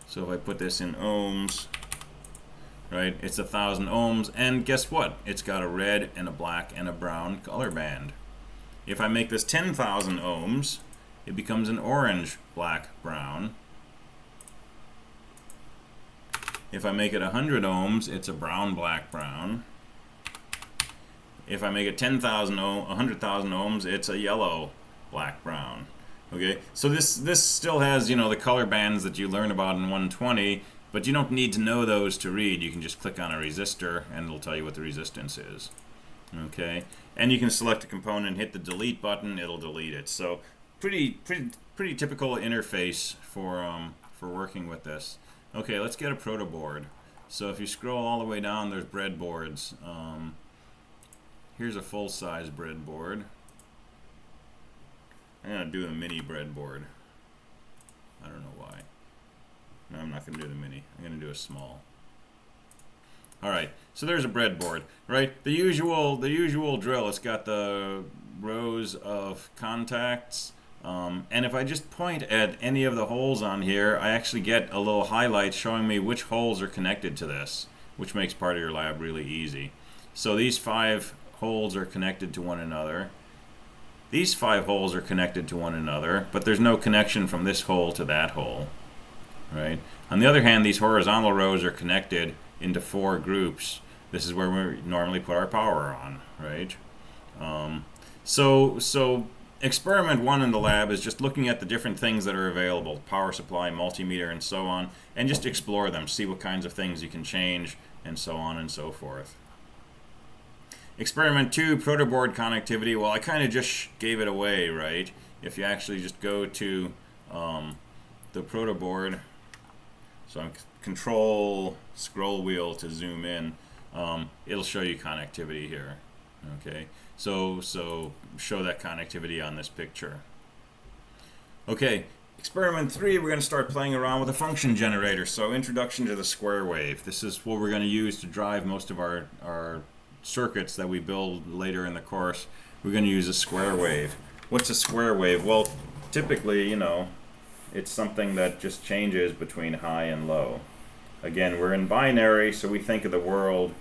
So if I put this in ohms, right, it's 1,000 ohms, and guess what? It's got a red and a black and a brown color band. If I make this 10,000 ohms, it becomes an orange, black, brown. If I make it 100 ohms, it's a brown, black, brown. If I make it 100,000 ohms, it's a yellow, black, brown. Okay, so this still has, you know, the color bands that you learn about in 120, but you don't need to know those to read. You can just click on a resistor and it'll tell you what the resistance is. Okay, and you can select a component, hit the delete button, it'll delete it. So pretty typical interface for working with this. Okay, let's get a proto board. So if you scroll all the way down, there's breadboards. Here's a full-size breadboard. I'm gonna do a mini breadboard. I don't know why. No, I'm not gonna do the mini. I'm gonna do a small. All right, so there's a breadboard, right? The usual drill. It's got the rows of contacts. And if I just point at any of the holes on here, I actually get a little highlight showing me which holes are connected to this, which makes part of your lab really easy. So these 5 holes are connected to one another. These 5 holes are connected to one another, but there's no connection from this hole to that hole, right? On the other hand, these horizontal rows are connected into 4 groups. This is where we normally put our power on, right? So experiment 1 in the lab is just looking at the different things that are available, power supply, multimeter, and so on, and just explore them, see what kinds of things you can change, and so on and so forth. Experiment 2, protoboard connectivity. Well, I kind of just gave it away, right? If you actually just go to the protoboard, so I'm control scroll wheel to zoom in, it'll show you connectivity here. Okay, so show that connectivity on this picture. Okay, experiment 3, we're going to start playing around with a function generator. So introduction to the square wave. This is what we're going to use to drive most of our circuits that we build later in the course. We're going to use a square wave. What's a square wave? Well, typically, you know, it's something that just changes between high and low. Again, we're in binary, so we think of the world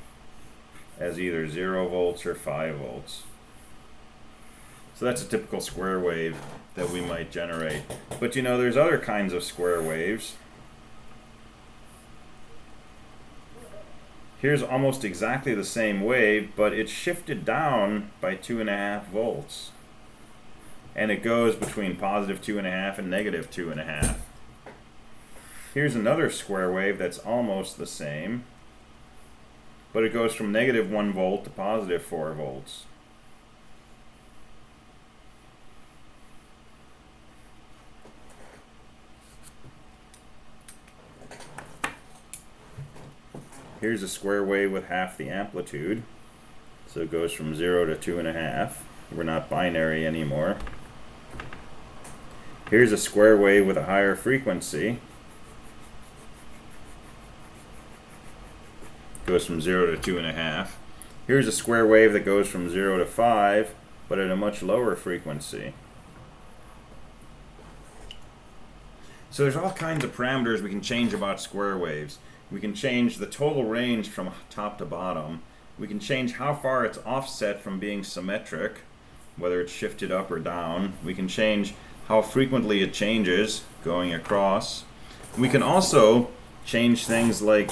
as either 0 volts or 5 volts. So that's a typical square wave that we might generate. But you know, there's other kinds of square waves. Here's almost exactly the same wave, but it's shifted down by 2.5 volts. And it goes between positive 2.5 and negative 2.5. Here's another square wave that's almost the same. but it goes from negative 1 volt to positive 4 volts. Here's a square wave with half the amplitude. So it goes from 0 to 2.5. We're not binary anymore. Here's a square wave with a higher frequency. Goes from 0 to 2.5. Here's a square wave that goes from 0 to 5, but at a much lower frequency. So there's all kinds of parameters we can change about square waves. We can change the total range from top to bottom. We can change how far it's offset from being symmetric, whether it's shifted up or down. We can change how frequently it changes going across. We can also change things like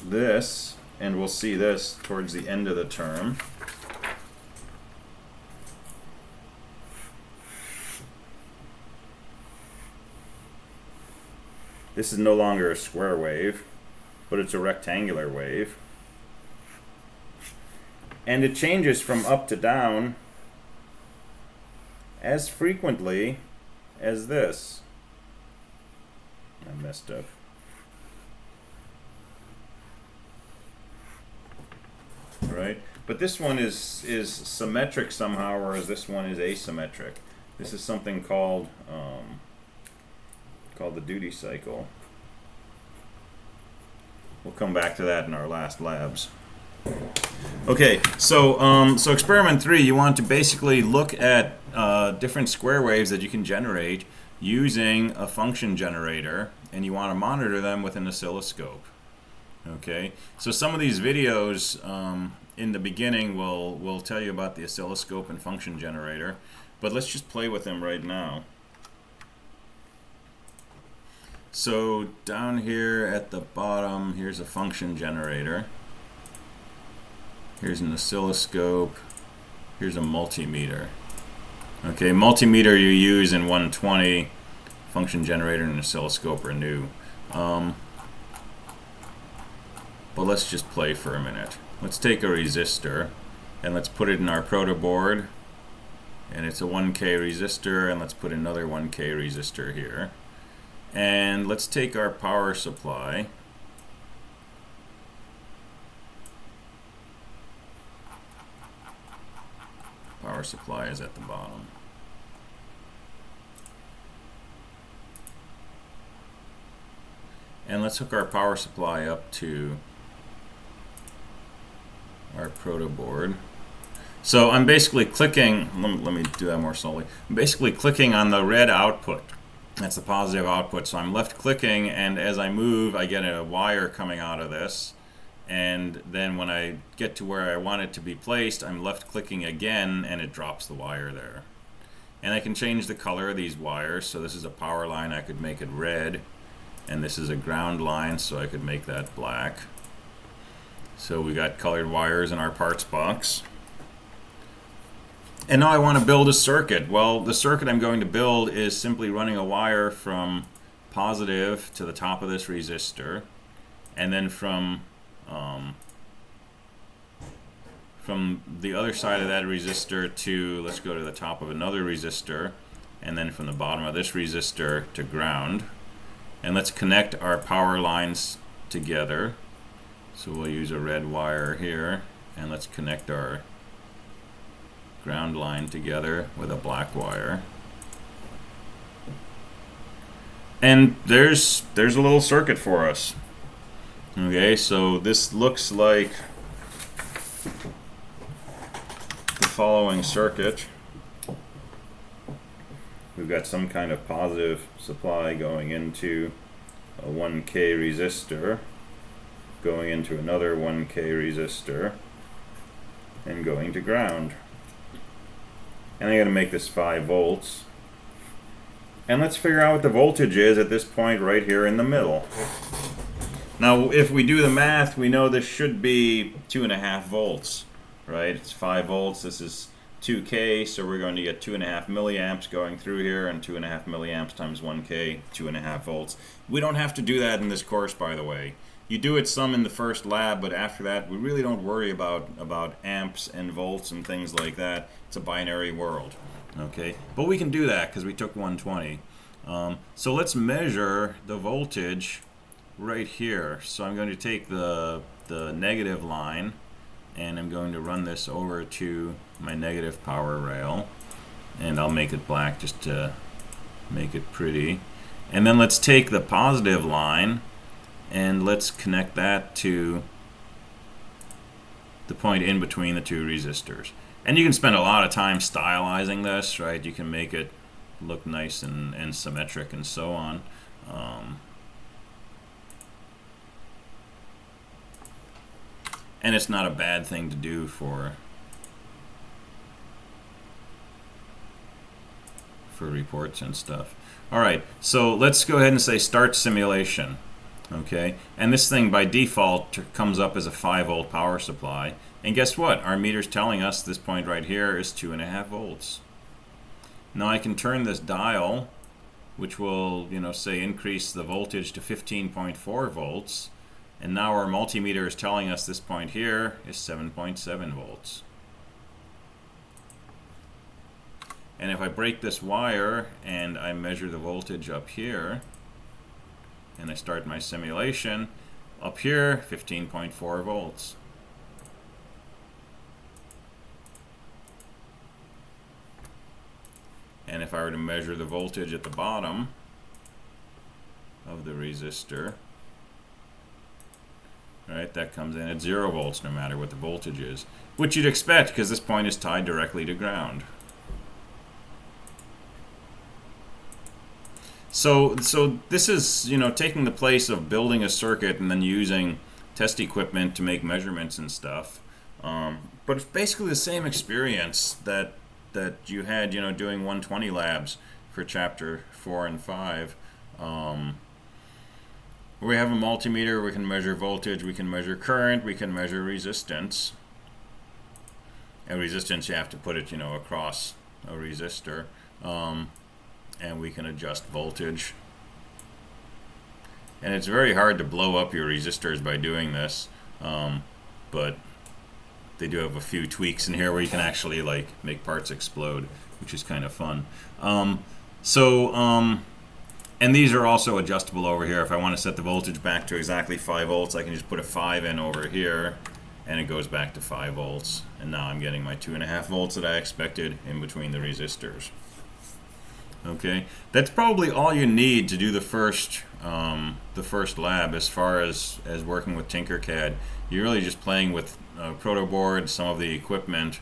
this, and we'll see this towards the end of the term. This is no longer a square wave, but it's a rectangular wave. And it changes from up to down as frequently as this. I messed up. Right? But this one is symmetric somehow, whereas this one is asymmetric. This is something called the duty cycle. We'll come back to that in our last labs. Okay, so experiment 3, you want to basically look at different square waves that you can generate using a function generator, and you want to monitor them with an oscilloscope. Okay, so some of these videos in the beginning will tell you about the oscilloscope and function generator, but let's just play with them right now. So down here at the bottom, here's a function generator. Here's an oscilloscope. Here's a multimeter. Okay, multimeter you use in 120. Function generator and oscilloscope are new. But let's just play for a minute. Let's take a resistor and let's put it in our proto board. And it's a 1K resistor, and let's put another 1K resistor here. And let's take our power supply. Power supply is at the bottom. And let's hook our power supply up to our proto board. So I'm basically clicking, let me do that more slowly. I'm basically clicking on the red output. That's the positive output. So I'm left clicking, and as I move, I get a wire coming out of this. And then when I get to where I want it to be placed, I'm left clicking again, and it drops the wire there. And I can change the color of these wires. So this is a power line, I could make it red. And this is a ground line, so I could make that black. So we got colored wires in our parts box. And now I want to build a circuit. Well, the circuit I'm going to build is simply running a wire from positive to the top of this resistor, and then from the other side of that resistor to, let's go to the top of another resistor, and then from the bottom of this resistor to ground. And let's connect our power lines together. So we'll use a red wire here, and let's connect our ground line together with a black wire. And there's a little circuit for us. Okay, so this looks like the following circuit. We've got some kind of positive supply going into a 1K resistor, going into another 1K resistor, and going to ground. And I'm going to make this 5 volts. And let's figure out what the voltage is at this point right here in the middle. Now, if we do the math, we know this should be 2.5 volts, right? It's 5 volts. This is 2K, so we're going to get 2.5 milliamps going through here, and 2.5 milliamps times 1K, 2.5 volts. We don't have to do that in this course, by the way. You do it some in the first lab, but after that, we really don't worry about amps and volts and things like that. It's a binary world, okay? But we can do that because we took 120. So let's measure the voltage right here. So I'm going to take the negative line, and I'm going to run this over to my negative power rail, and I'll make it black just to make it pretty. And then let's take the positive line and let's connect that to the point in between the two resistors. And you can spend a lot of time stylizing this, right? You can make it look nice and symmetric and so on. And it's not a bad thing to do for reports and stuff. All right, so let's go ahead and say start simulation. Okay, and this thing by default comes up as a 5-volt power supply. And guess what? Our meter's telling us this point right here is 2.5 volts. Now I can turn this dial, which will, say increase the voltage to 15.4 volts. And now our multimeter is telling us this point here is 7.7 volts. And if I break this wire and I measure the voltage up here, and I start my simulation, up here, 15.4 volts. And if I were to measure the voltage at the bottom of the resistor, right, that comes in at 0 volts no matter what the voltage is, which you'd expect because this point is tied directly to ground. So this is, taking the place of building a circuit and then using test equipment to make measurements and stuff. But it's basically the same experience that you had, doing 120 labs for chapter 4 and 5. We have a multimeter, we can measure voltage, we can measure current, we can measure resistance. And resistance, you have to put it, across a resistor. And we can adjust voltage. And it's very hard to blow up your resistors by doing this, but they do have a few tweaks in here where you can actually make parts explode, which is kind of fun. And these are also adjustable over here. If I want to set the voltage back to exactly 5 volts, I can just put a 5 in over here, and it goes back to 5 volts. And now I'm getting my 2.5 volts that I expected in between the resistors. Okay, that's probably all you need to do the first lab as far as working with Tinkercad. You're really just playing with proto board, some of the equipment,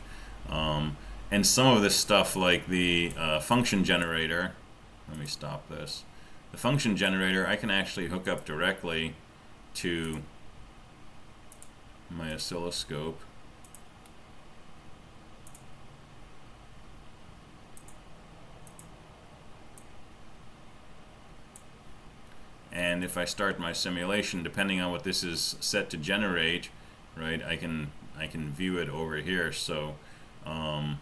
and some of this stuff like the function generator. Let me stop this. The function generator I can actually hook up directly to my oscilloscope. And if I start my simulation, depending on what this is set to generate, right, I can view it over here. So, and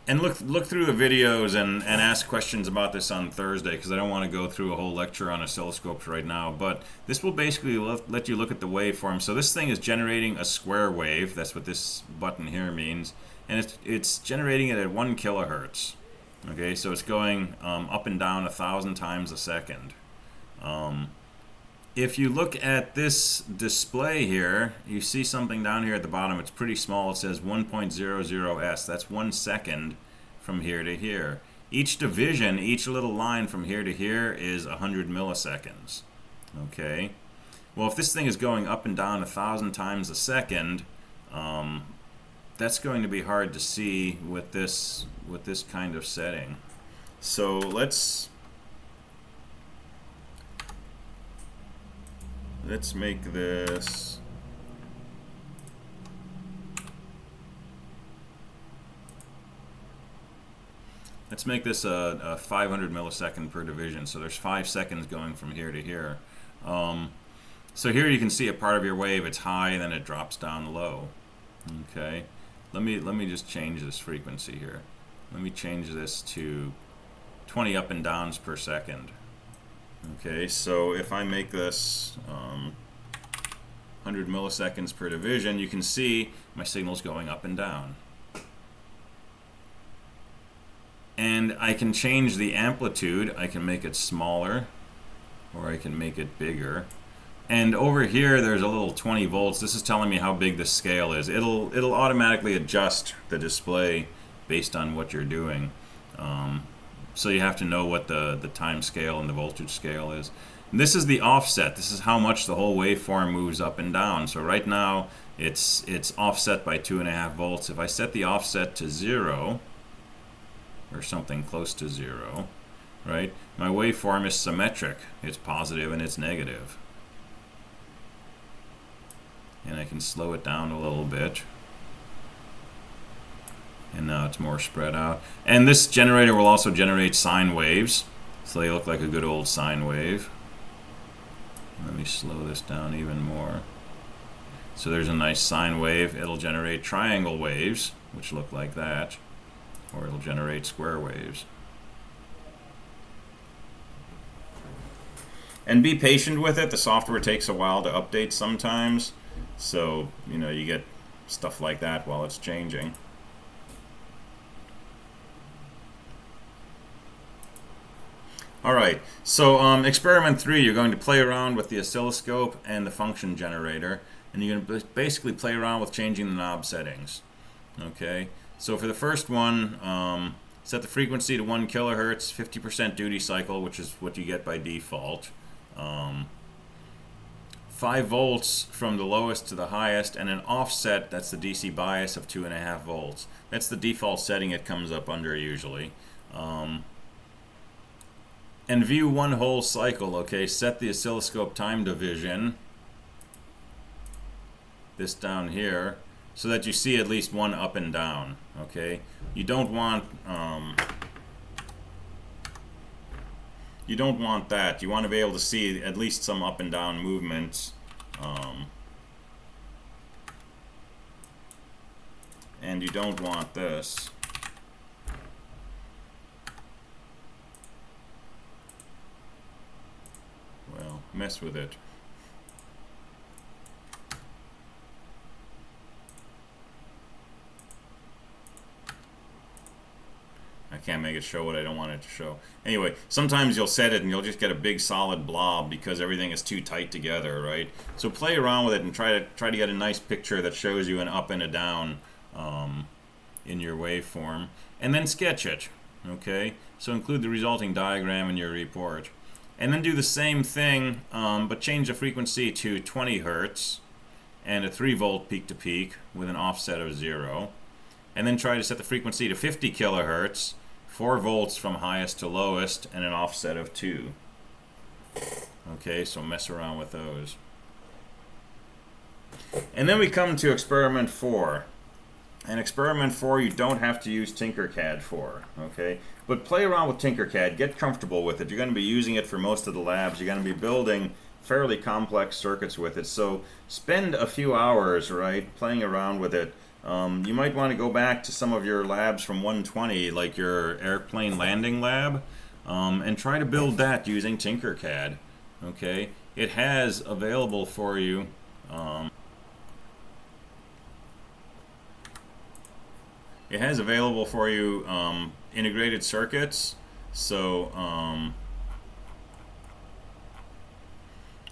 look through the videos and ask questions about this on Thursday, because I don't want to go through a whole lecture on oscilloscopes right now. But this will basically let you look at the waveform. So this thing is generating a square wave. That's what this button here means, and it's generating it at 1 kilohertz. Okay, so it's going up and down 1,000 times a second. If you look at this display here, you see something down here at the bottom. It's pretty small. It says 1.00s. That's 1 second from here to here. Each division, each little line from here to here is 100 milliseconds. Okay. Well, if this thing is going up and down 1,000 times a second, that's going to be hard to see with this kind of setting. So let's make this a 500 millisecond per division. So there's 5 seconds going from here to here. So here you can see a part of your wave. It's high and then it drops down low. Okay. Let me just change this frequency here. Let me change this to 20 up and downs per second. Okay, so if I make this 100 milliseconds per division, you can see my signal's going up and down. And I can change the amplitude. I can make it smaller, or I can make it bigger. And over here, there's a little 20 volts. This is telling me how big the scale is. It'll automatically adjust the display based on what you're doing. So you have to know what the time scale and the voltage scale is. And this is the offset. This is how much the whole waveform moves up and down. So right now, it's offset by 2.5 volts. If I set the offset to 0, or something close to 0, right? My waveform is symmetric. It's positive and it's negative. And I can slow it down a little bit. And now it's more spread out. And this generator will also generate sine waves. So they look like a good old sine wave. Let me slow this down even more. So there's a nice sine wave. It'll generate triangle waves, which look like that. Or it'll generate square waves. And be patient with it. The software takes a while to update sometimes. So, you know, you get stuff like that while it's changing. All right, so experiment 3, you're going to play around with the oscilloscope and the function generator, and you're going to basically play around with changing the knob settings. Okay, so for the first one, set the frequency to 1 kilohertz, 50% duty cycle, which is what you get by default. 5 volts from the lowest to the highest, and an offset, that's the DC bias, of 2.5 volts. That's the default setting it comes up under usually. And view one whole cycle, okay? Set the oscilloscope time division, this down here, so that you see at least one up and down, okay? You don't want that. You want to be able to see at least some up and down movements. And you don't want this. Well, mess with it. I can't make it show what I don't want it to show. Anyway, sometimes you'll set it and you'll just get a big solid blob because everything is too tight together, right? So play around with it and try to get a nice picture that shows you an up and a down in your waveform, and then sketch it. Okay, so include the resulting diagram in your report. And then do the same thing, but change the frequency to 20 hertz and a 3 volt peak to peak with an offset of 0. And then try to set the frequency to 50 kilohertz, 4 volts from highest to lowest, and an offset of 2. Okay, so mess around with those. And then we come to experiment 4. And experiment 4 you don't have to use Tinkercad for, okay? But play around with Tinkercad, get comfortable with it. You're going to be using it for most of the labs. You're going to be building fairly complex circuits with it. So spend a few hours, right, playing around with it. You might want to go back to some of your labs from 120, like your airplane landing lab, and try to build that using Tinkercad, okay? It has available for you integrated circuits. So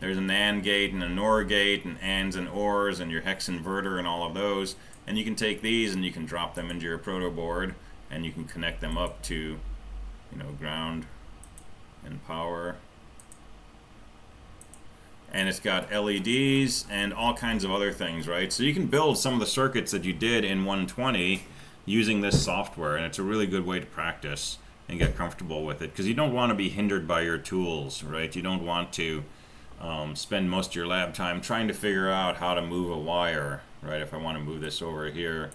there's a NAND gate and a NOR gate and ANDs and ORs and your hex inverter and all of those. And you can take these and you can drop them into your proto board and you can connect them up to, you know, ground and power. And it's got LEDs and all kinds of other things, right? So you can build some of the circuits that you did in 120 using this software, and it's a really good way to practice and get comfortable with it, because you don't want to be hindered by your tools, right? You don't want to spend most of your lab time trying to figure out how to move a wire, right? If I want to move this over here.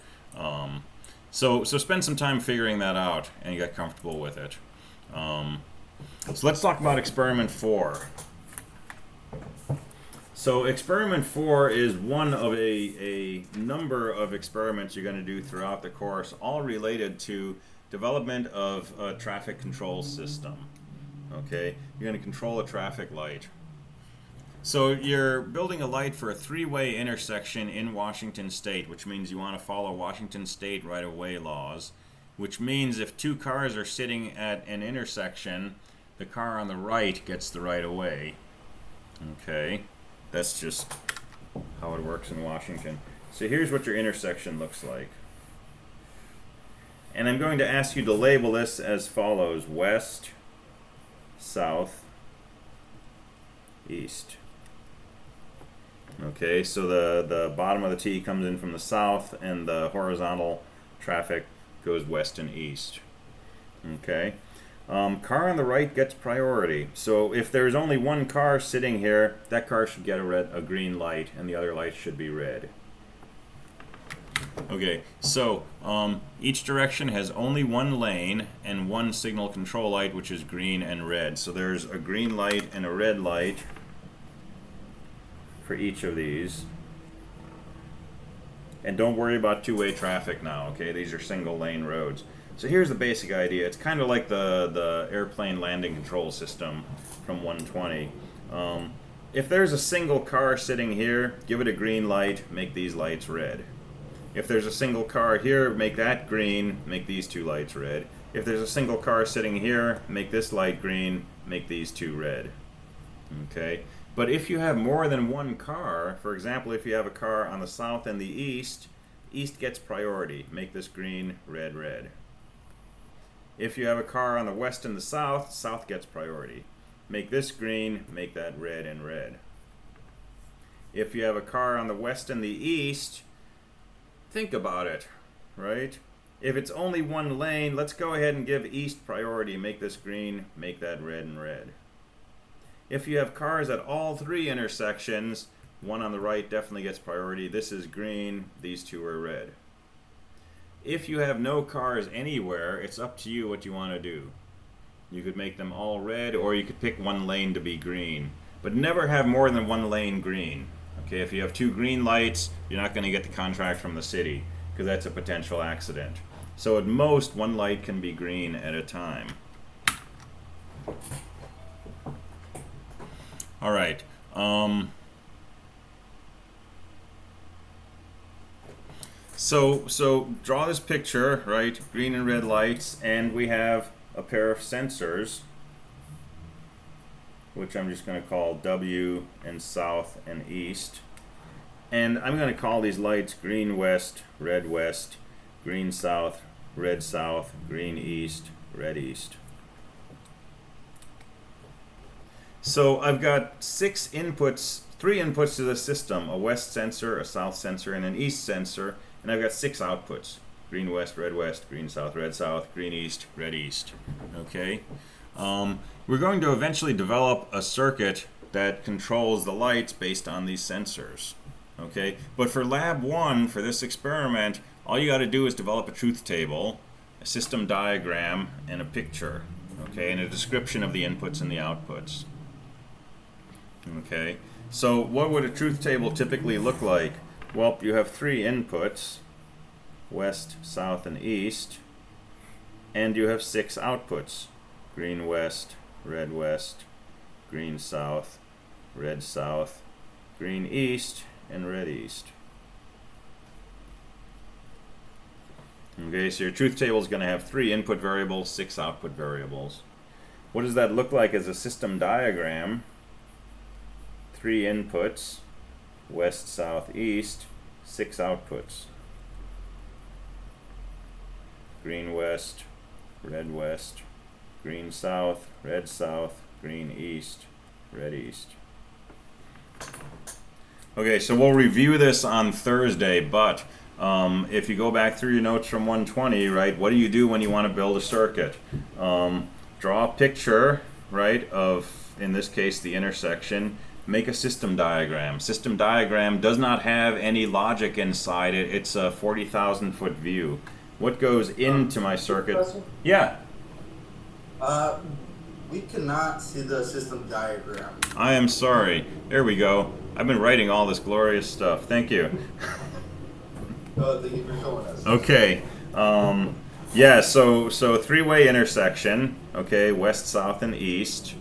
So spend some time figuring that out and get comfortable with it. So let's talk about experiment 4. So experiment 4 is one of a number of experiments you're going to do throughout the course, all related to development of a traffic control system. Okay, you're going to control a traffic light. So you're building a light for a three-way intersection in Washington State, which means you want to follow Washington State right-of-way laws, which means if two cars are sitting at an intersection, the car on the right gets the right-of-way. Okay, that's just how it works in Washington. So here's what your intersection looks like. And I'm going to ask you to label this as follows: west, south, east. Okay, so the bottom of the T comes in from the south, and the horizontal traffic goes west and east. Okay, car on the right gets priority. So if there's only one car sitting here, that car should get a green light, and the other lights should be red. Okay, so each direction has only one lane and one signal control light, which is green and red. So there's a green light and a red light for each of these. And don't worry about two-way traffic now, okay? These are single lane roads. So here's the basic idea. It's kind of like the airplane landing control system from 120. If there's a single car sitting here, give it a green light, make these lights red. If there's a single car here, make that green, make these two lights red. If there's a single car sitting here, make this light green, make these two red. Okay? But if you have more than one car, for example, if you have a car on the south and the east, east gets priority. Make this green, red, red. If you have a car on the west and the south, south gets priority. Make this green, make that red and red. If you have a car on the west and the east, think about it, right? If it's only one lane, let's go ahead and give east priority. Make this green, make that red and red. If you have cars at all three intersections, one on the right definitely gets priority. This is green, these two are red. If you have no cars anywhere, it's up to you what you want to do. You could make them all red, or you could pick one lane to be green. But never have more than one lane green. Okay, if you have two green lights, you're not going to get the contract from the city, because that's a potential accident. So at most, one light can be green at a time. All right. So draw this picture, right? Green and red lights, and we have a pair of sensors, which I'm just going to call W and south and east. And I'm going to call these lights green west, green south, green east, red east. So I've got three inputs to the system: a west sensor, a south sensor, and an east sensor. And I've got 6 outputs: green west, green south, green east, red east. Okay. We're going to eventually develop a circuit that controls the lights based on these sensors. Okay. But for lab 1, for this experiment, all you got to do is develop a truth table, a system diagram, and a picture. Okay, and a description of the inputs and the outputs. Okay, so what would a truth table typically look like? Well, you have 3 inputs, west, south, and east, and you have 6 outputs: green west, green south, green east, and red east. Okay, so your truth table is going to have 3 input variables, 6 output variables. What does that look like as a system diagram? 3 inputs, west, south, east, 6 outputs: green west, green south, green east, red east. Okay, so we'll review this on Thursday, but if you go back through your notes from 120, right, what do you do when you want to build a circuit? Draw a picture, right, of, in this case, the intersection. Make a system diagram. System diagram does not have any logic inside it. It's a 40,000-foot view. What goes into my circuit? Yeah. We cannot see the system diagram. I am sorry. There we go. I've been writing all this glorious stuff. Thank you. Thank you for showing us. Okay. Yeah, so three-way intersection, okay, west, south, and east.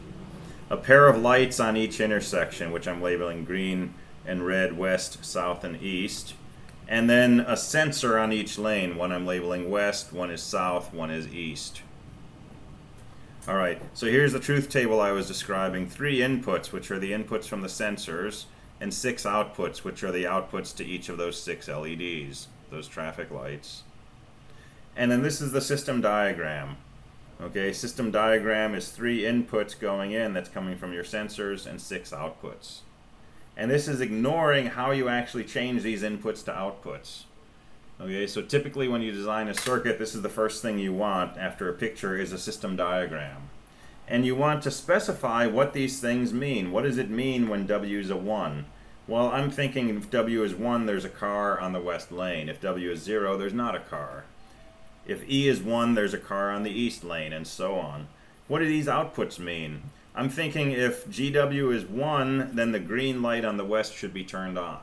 A pair of lights on each intersection, which I'm labeling green and red, west, south, and east. And then a sensor on each lane. One I'm labeling west, one is south, one is east. All right, so here's the truth table I was describing. 3 inputs, which are the inputs from the sensors, and 6 outputs, which are the outputs to each of those 6 LEDs, those traffic lights. And then this is the system diagram. Okay, system diagram is 3 inputs going in, that's coming from your sensors, and 6 outputs. And this is ignoring how you actually change these inputs to outputs. Okay, so typically when you design a circuit, this is the first thing you want after a picture is a system diagram. And you want to specify what these things mean. What does it mean when W is a 1? Well, I'm thinking if W is 1, there's a car on the west lane. If W is 0, there's not a car. If E is 1, there's a car on the east lane, and so on. What do these outputs mean? I'm thinking if GW is 1, then the green light on the west should be turned on.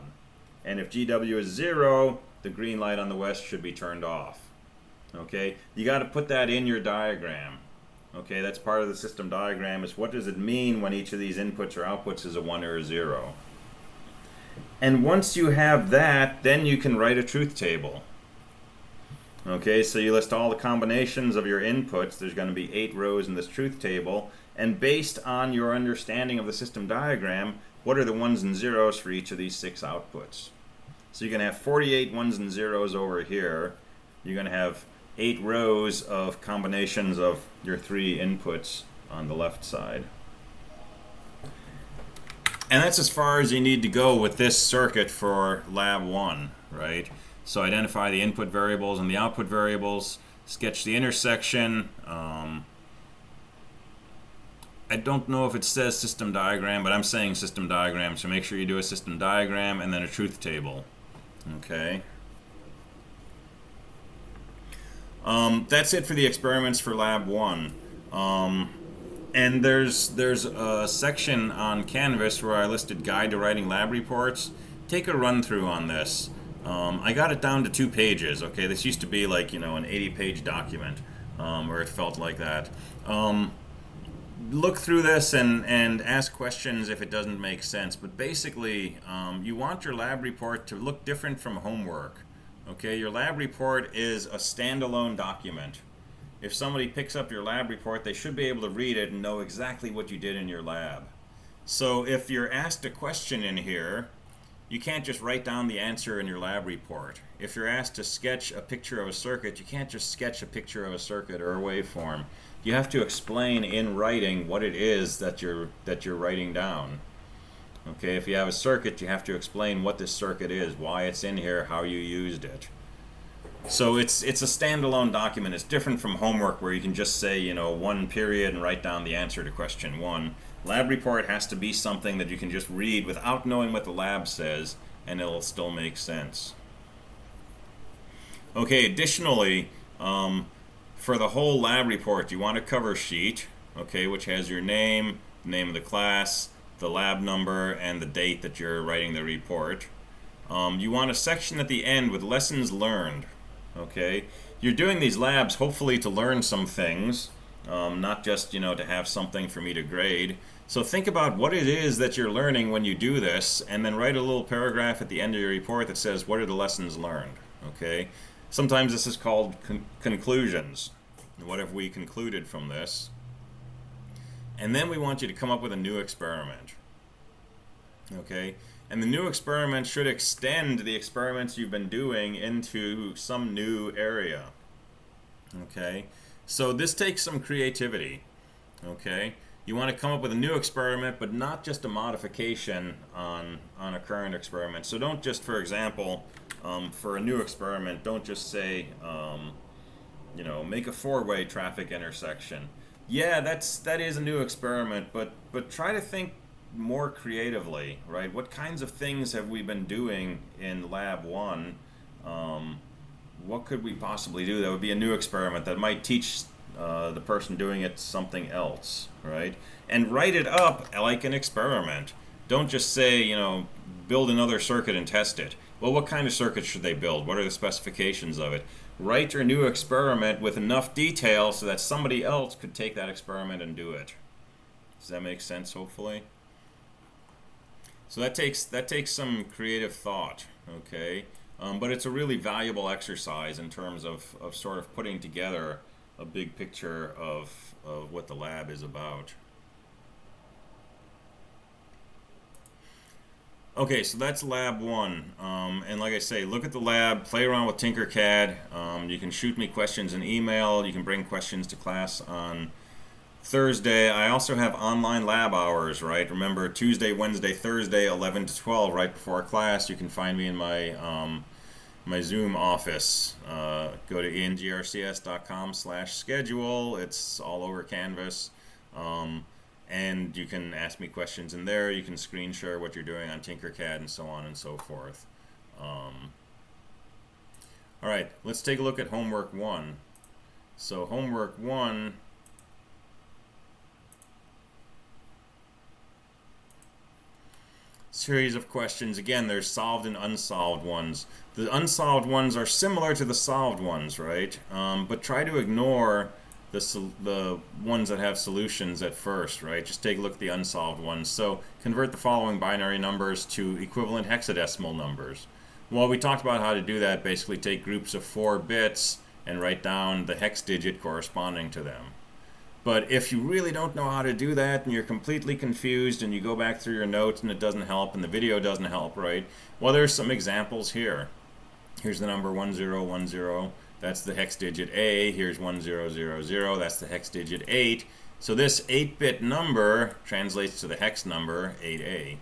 And if GW is 0, the green light on the west should be turned off. Okay? You got to put that in your diagram. Okay, that's part of the system diagram, is what does it mean when each of these inputs or outputs is a 1 or a 0. And once you have that, then you can write a truth table. Okay, so you list all the combinations of your inputs. There's going to be 8 rows in this truth table. And based on your understanding of the system diagram, what are the 1s and 0s for each of these 6 outputs? So you're going to have 48 1s and 0s over here. You're going to have 8 rows of combinations of your 3 inputs on the left side. And that's as far as you need to go with this circuit for Lab 1, right? So identify the input variables and the output variables, sketch the intersection. I don't know if it says system diagram, but I'm saying system diagram, so make sure you do a system diagram and then a truth table. Okay. That's it for the experiments for Lab 1. And there's a section on Canvas where I listed Guide to Writing Lab Reports. Take a run through on this. I got it down to 2 pages. Okay, this used to be like, an 80-page document, or it felt like that. Look through this and ask questions if it doesn't make sense. But basically, you want your lab report to look different from homework. Okay, your lab report is a standalone document. If somebody picks up your lab report, they should be able to read it and know exactly what you did in your lab. So if you're asked a question in here, you can't just write down the answer in your lab report. If you're asked to sketch a picture of a circuit, you can't just sketch a picture of a circuit or a waveform. You have to explain in writing what it is that you're writing down. Okay, if you have a circuit, you have to explain what this circuit is, why it's in here, how you used it. So it's a standalone document. It's different from homework where you can just say, 1 period and write down the answer to question 1. Lab report has to be something that you can just read without knowing what the lab says, and it'll still make sense. Okay, additionally, for the whole lab report, you want a cover sheet, okay, which has your name, the name of the class, the lab number, and the date that you're writing the report. You want a section at the end with lessons learned. Okay, you're doing these labs hopefully to learn some things, not just to have something for me to grade. So think about what it is that you're learning when you do this, and then write a little paragraph at the end of your report that says what are the lessons learned. Okay, sometimes this is called conclusions. What have we concluded from this? And then we want you to come up with a new experiment. Okay. And the new experiment should extend the experiments you've been doing into some new area. Okay, so this takes some creativity. Okay, you want to come up with a new experiment, but not just a modification on a current experiment. So don't just, for example, for a new experiment, don't just say, make a 4-way traffic intersection. Yeah, that is a new experiment, but try to think more creatively, right? What kinds of things have we been doing in Lab 1? What could we possibly do that would be a new experiment that might teach the person doing it something else, right? And write it up like an experiment. Don't just say, build another circuit and test it. Well, what kind of circuit should they build? What are the specifications of it? write your new experiment with enough detail so that somebody else could take that experiment and do it. Does that make sense, hopefully? So that takes some creative thought, okay? But it's a really valuable exercise in terms of sort of putting together a big picture of what the lab is about. Okay, so that's lab 1. And like I say, look at the lab, play around with Tinkercad. You can shoot me questions in email. You can bring questions to class on Thursday. I also have online lab hours, right? Remember, Tuesday, Wednesday, Thursday, 11 to 12, right before class. You can find me in my my Zoom office. Go to engrcs.com/schedule. It's all over Canvas. And you can ask me questions in there. You can screen share what you're doing on Tinkercad and so on and so forth. All right, let's take a look at homework 1. So homework 1, series of questions. Again, there's solved and unsolved ones. The unsolved ones are similar to the solved ones, right? But try to ignore the ones that have solutions at first, right? Just take a look at the unsolved ones. So convert the following binary numbers to equivalent hexadecimal numbers. Well, we talked about how to do that. Basically take groups of 4 bits and write down the hex digit corresponding to them. But if you really don't know how to do that and you're completely confused and you go back through your notes and it doesn't help and the video doesn't help, right? Well, there's some examples here. Here's the number 1010. That's the hex digit A. Here's 1000. That's the hex digit 8. So this 8-bit number translates to the hex number 8A.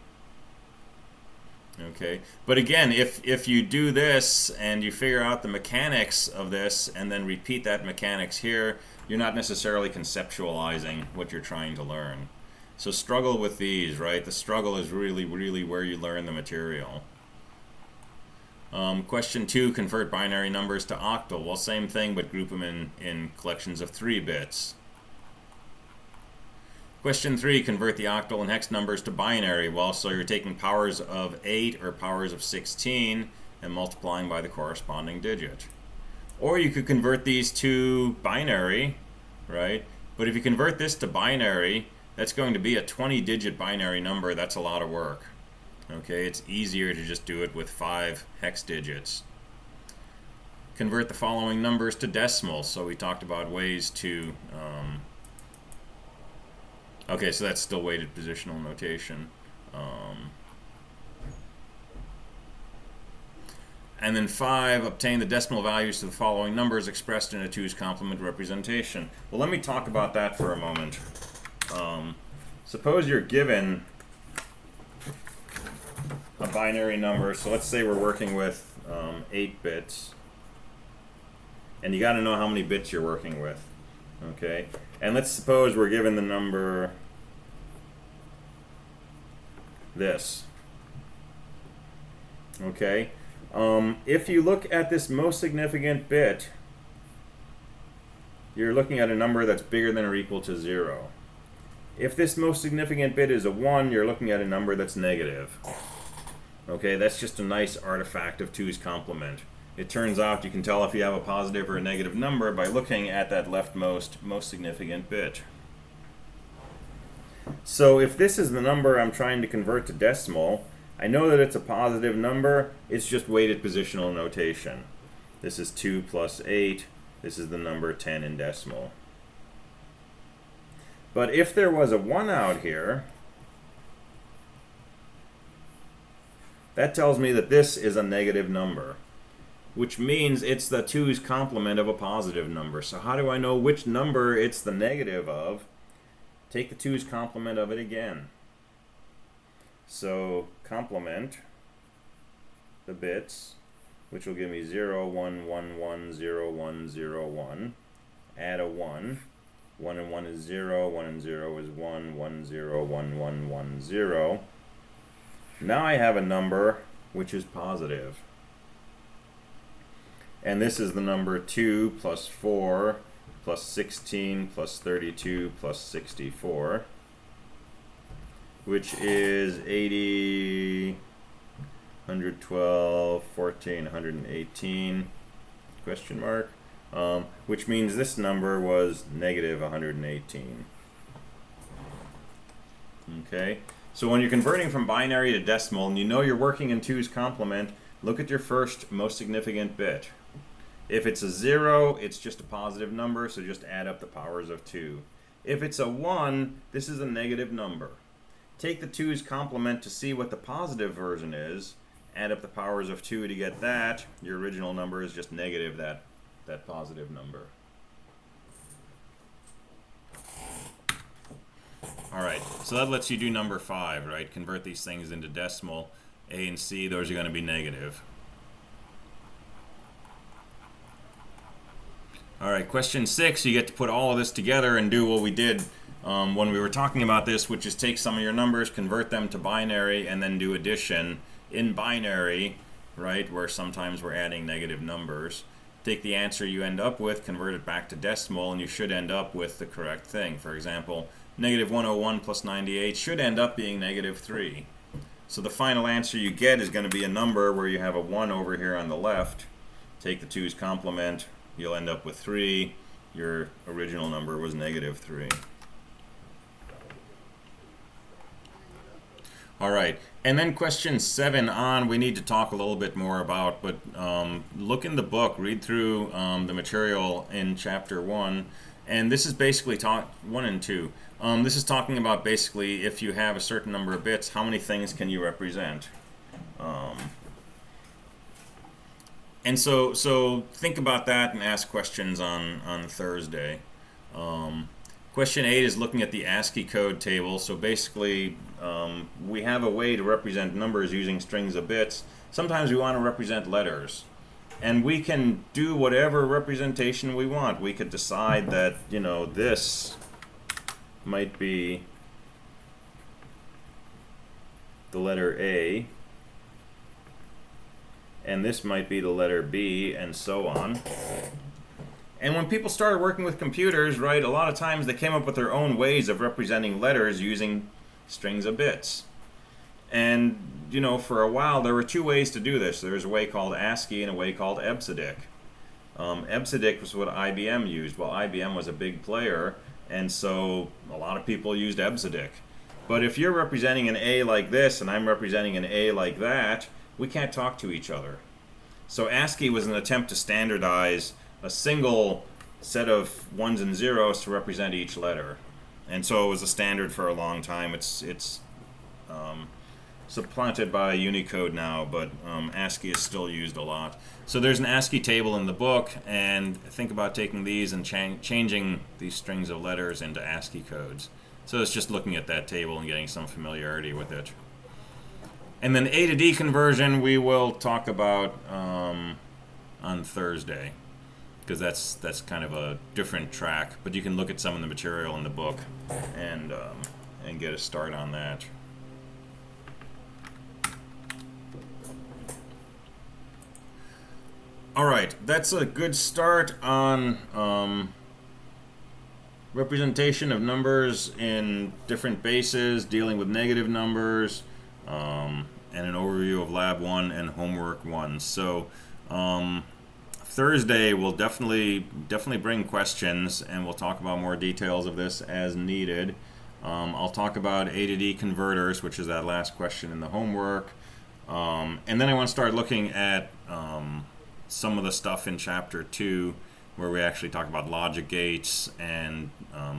Okay, but again, if you do this and you figure out the mechanics of this and then repeat that mechanics here, you're not necessarily conceptualizing what you're trying to learn. So struggle with these, right? The struggle is really, really where you learn the material. Question 2, convert binary numbers to octal. Well, same thing, but group them in collections of 3 bits. Question 3, convert the octal and hex numbers to binary. Well, so you're taking powers of 8 or powers of 16 and multiplying by the corresponding digit. Or you could convert these to binary, right? But if you convert this to binary, that's going to be a 20-digit binary number. That's a lot of work. Okay, it's easier to just do it with 5 hex digits. Convert the following numbers to decimals. So we talked about ways to... okay, so that's still weighted positional notation. And then 5, obtain the decimal values to the following numbers expressed in a 2's complement representation. Well, let me talk about that for a moment. Suppose you're given a binary number. So let's say we're working with 8 bits. And you got to know how many bits you're working with. Okay? And let's suppose we're given the number this. Okay? If you look at this most significant bit, you're looking at a number that's bigger than or equal to 0. If this most significant bit is a 1, you're looking at a number that's negative. Okay, that's just a nice artifact of 2's complement. It turns out you can tell if you have a positive or a negative number by looking at that leftmost most significant bit. So if this is the number I'm trying to convert to decimal, I know that it's a positive number. It's just weighted positional notation. This is 2 plus 8. This is the number 10 in decimal. But if there was a 1 out here, that tells me that this is a negative number, which means it's the 2's complement of a positive number. So how do I know which number it's the negative of? Take the 2's complement of it again. So complement the bits, which will give me 0, 1, 1, 1, 0, 1, 0, 1. Add a 1. 1 and 1 is 0, 1 and 0 is 1, 1, 0, 1, 1, 1, 0. Now I have a number which is positive. And this is the number 2 plus 4 plus 16 plus 32 plus 64, which is 80, 112, 14, 118. question mark, which means this number was negative 118. Okay, so when you're converting from binary to decimal and you know you're working in 2's complement, look at your first most significant bit. If it's a 0, it's just a positive number, so just add up the powers of 2. If it's a 1, this is a negative number. Take the 2's complement to see what the positive version is. Add up the powers of 2 to get that. Your original number is just negative that positive number. All right, so that lets you do number 5, right? Convert these things into decimal. A and C, those are going to be negative. All right, question 6, you get to put all of this together and do what we did when we were talking about this, which is take some of your numbers, convert them to binary, and then do addition in binary, right, where sometimes we're adding negative numbers. Take the answer you end up with, convert it back to decimal, and you should end up with the correct thing. For example, negative 101 plus 98 should end up being negative 3. So the final answer you get is going to be a number where you have a 1 over here on the left. Take the 2's complement, you'll end up with 3. Your original number was negative 3. All right, and then question 7 on, we need to talk a little bit more about, but look in the book, read through the material in chapter 1, and this is basically 1 and 2. This is talking about basically if you have a certain number of bits, how many things can you represent? And so think about that and ask questions on Thursday. Question 8 is looking at the ASCII code table. So basically, we have a way to represent numbers using strings of bits. Sometimes we want to represent letters. And we can do whatever representation we want. We could decide that, you know, this might be the letter A, and this might be the letter B, and so on. And when people started working with computers, right, a lot of times they came up with their own ways of representing letters using strings of bits. And, you know, for a while there were 2 ways to do this. There was a way called ASCII and a way called EBCDIC. EBCDIC was what IBM used. Well, IBM was a big player, and so a lot of people used EBCDIC. But if you're representing an A like this and I'm representing an A like that, we can't talk to each other. So ASCII was an attempt to standardize a single set of 1s and 0s to represent each letter. And so it was a standard for a long time. It's supplanted by Unicode now, but ASCII is still used a lot. So there's an ASCII table in the book, and think about taking these and changing these strings of letters into ASCII codes. So it's just looking at that table and getting some familiarity with it. And then A to D conversion we will talk about on Thursday, because that's kind of a different track. But you can look at some of the material in the book and get a start on that. All right, that's a good start on representation of numbers in different bases, dealing with negative numbers, and an overview of Lab 1 and Homework 1. So Thursday we'll definitely bring questions, and we'll talk about more details of this as needed. I'll talk about A to D converters, which is that last question in the homework. And then I want to start looking at some of the stuff in Chapter 2, where we actually talk about logic gates and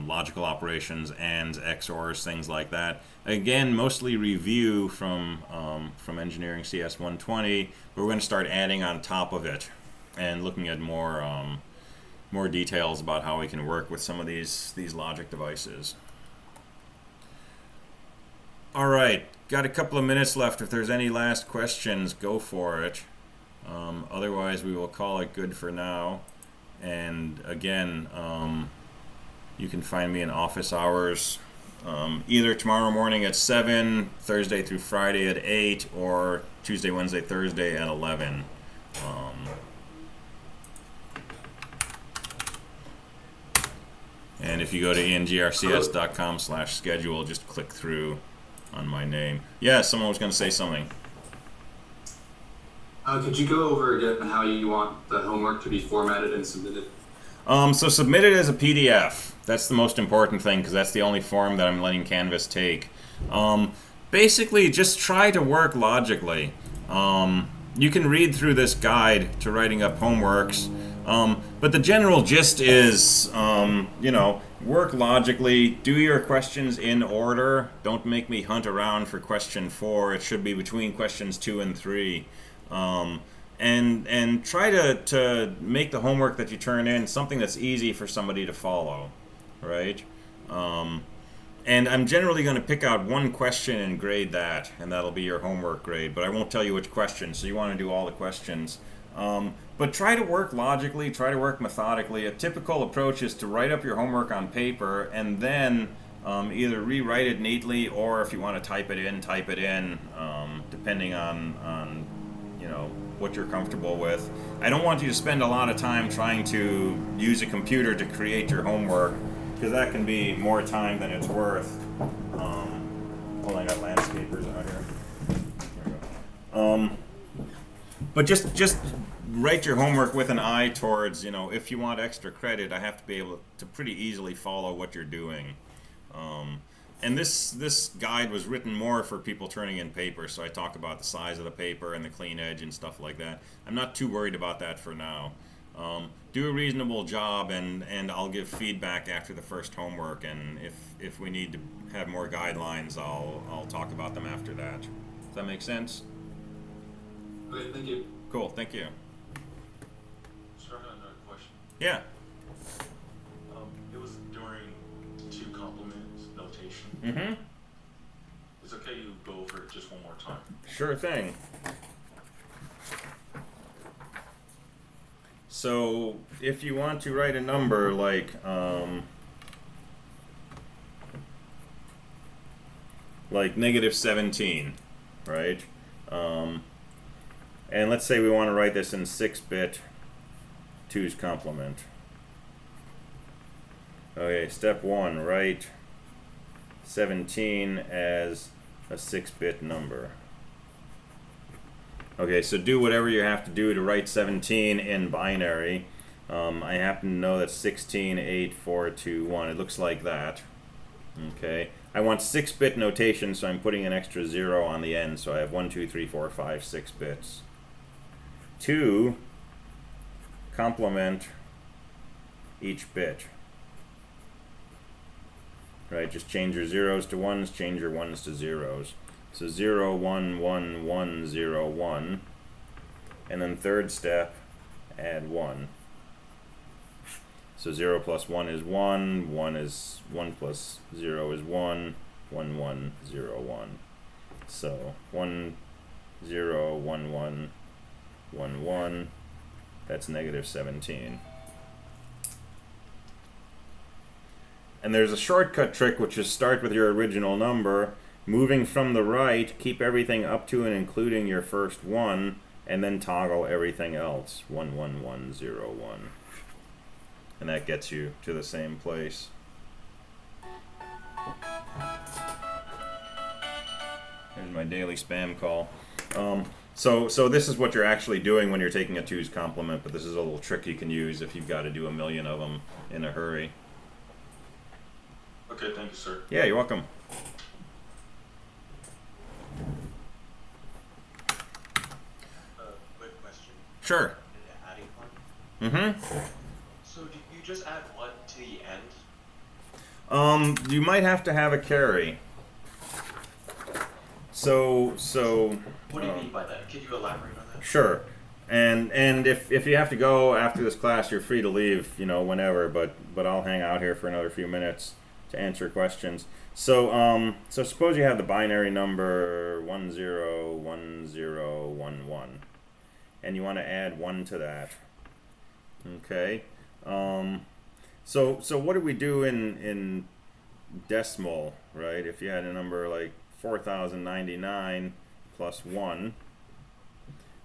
logical operations, ands, XORs, things like that. Again, mostly review from Engineering CS 120, but we're going to start adding on top of it and looking at more details about how we can work with some of these logic devices. All right, got a couple of minutes left. If there's any last questions, go for it. Otherwise, we will call it good for now. And again, you can find me in office hours either tomorrow morning at 7, Thursday through Friday at 8, or Tuesday, Wednesday, Thursday at 11. And if you go to engrcs.com/schedule, just click through on my name. Yeah, someone was going to say something. Could you go over again how you want the homework to be formatted and submitted? So submit it as a PDF. That's the most important thing because that's the only form that I'm letting Canvas take. Basically, just try to work logically. You can read through this guide to writing up homeworks, but the general gist is, work logically, do your questions in order. Don't make me hunt around for question 4. It should be between questions 2 and 3. And try to make the homework that you turn in something that's easy for somebody to follow, right? And I'm generally going to pick out one question and grade that, and that'll be your homework grade, but I won't tell you which question, so you want to do all the questions. But try to work logically, try to work methodically. A typical approach is to write up your homework on paper and then either rewrite it neatly, or if you want to type it in, depending on what you're comfortable with. I don't want you to spend a lot of time trying to use a computer to create your homework, because that can be more time than it's worth. Hold on, I got landscapers out here. There we go. But just write your homework with an eye towards, if you want extra credit, I have to be able to pretty easily follow what you're doing. And this guide was written more for people turning in paper, so I talk about the size of the paper and the clean edge and stuff like that. I'm not too worried about that for now. Do a reasonable job, and I'll give feedback after the first homework, and if we need to have more guidelines, I'll talk about them after that. Does that make sense? Okay, thank you. Cool, thank you. Sir, I have another question. Yeah. It was during two complements notation. Mm-hmm. It's okay you go over it just one more time. Sure thing. So if you want to write a number like -17, right? And let's say we want to write this in 6-bit 2's complement. Okay, step 1, write 17 as a 6-bit number. Okay, so do whatever you have to do to write 17 in binary. I happen to know that 16, 8, 4, 2, 1. It looks like that. Okay, I want 6-bit notation, so I'm putting an extra 0 on the end. So I have 1, 2, 3, 4, 5, 6 bits. 2, complement each bit. Right, just change your 0s to 1s, change your 1s to 0s. So 0, 1, 1, 1, 0, 1. And then third step, add 1. So 0 plus 1 is 1, 1 plus 0 is 1, 1, 1, 0, 1. So 1, 0, 1, 1, 1, 1. That's -17. And there's a shortcut trick, which is start with your original number, moving from the right, keep everything up to and including your first 1, and then toggle everything else. 1, 1, 1, 0, 1. And that gets you to the same place. Here's my daily spam call. So this is what you're actually doing when you're taking a 2's complement, but this is a little trick you can use if you've got to do a million of them in a hurry. Okay, thank you, sir. Yeah, you're welcome. Quick question. Sure. Adding one. Mm-hmm. So do you just add 1 to the end? You might have to have a carry. So. What do you mean by that? Can you elaborate on that? Sure. And if you have to go after this class, you're free to leave, whenever. But I'll hang out here for another few minutes to answer questions. So suppose you have the binary number 101011, and you want to add 1 to that. Okay. So what do we do in decimal, right? If you had a number like 4099 plus 1.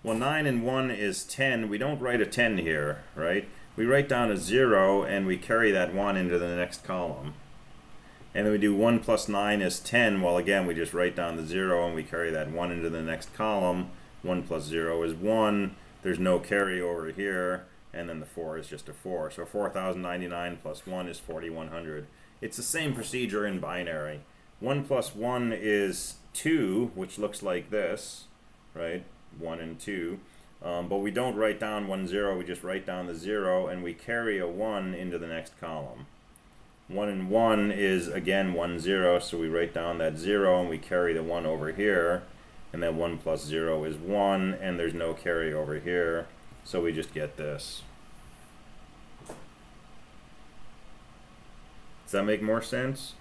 Well, 9 and 1 is 10. We don't write a 10 here, right? We write down a 0 and we carry that 1 into the next column. And then we do 1 plus 9 is 10. Well, again, we just write down the 0 and we carry that 1 into the next column. 1 plus 0 is 1. There's no carry over here. And then the 4 is just a 4. So 4099 plus 1 is 4100. It's the same procedure in binary. 1 plus 1 is 2, which looks like this, right? 1 and 2. But we don't write down 1, 0. We just write down the 0, and we carry a 1 into the next column. 1 and 1 is, again, 1, 0. So we write down that 0, and we carry the 1 over here. And then 1 plus 0 is 1, and there's no carry over here. So we just get this. Does that make more sense?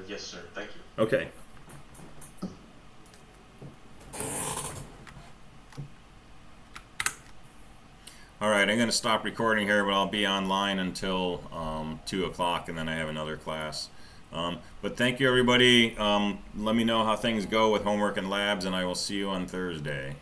Yes, sir. Thank you. Okay. All right, I'm going to stop recording here, but I'll be online until 2 o'clock, and then I have another class. But thank you, everybody. Let me know how things go with homework and labs, and I will see you on Thursday.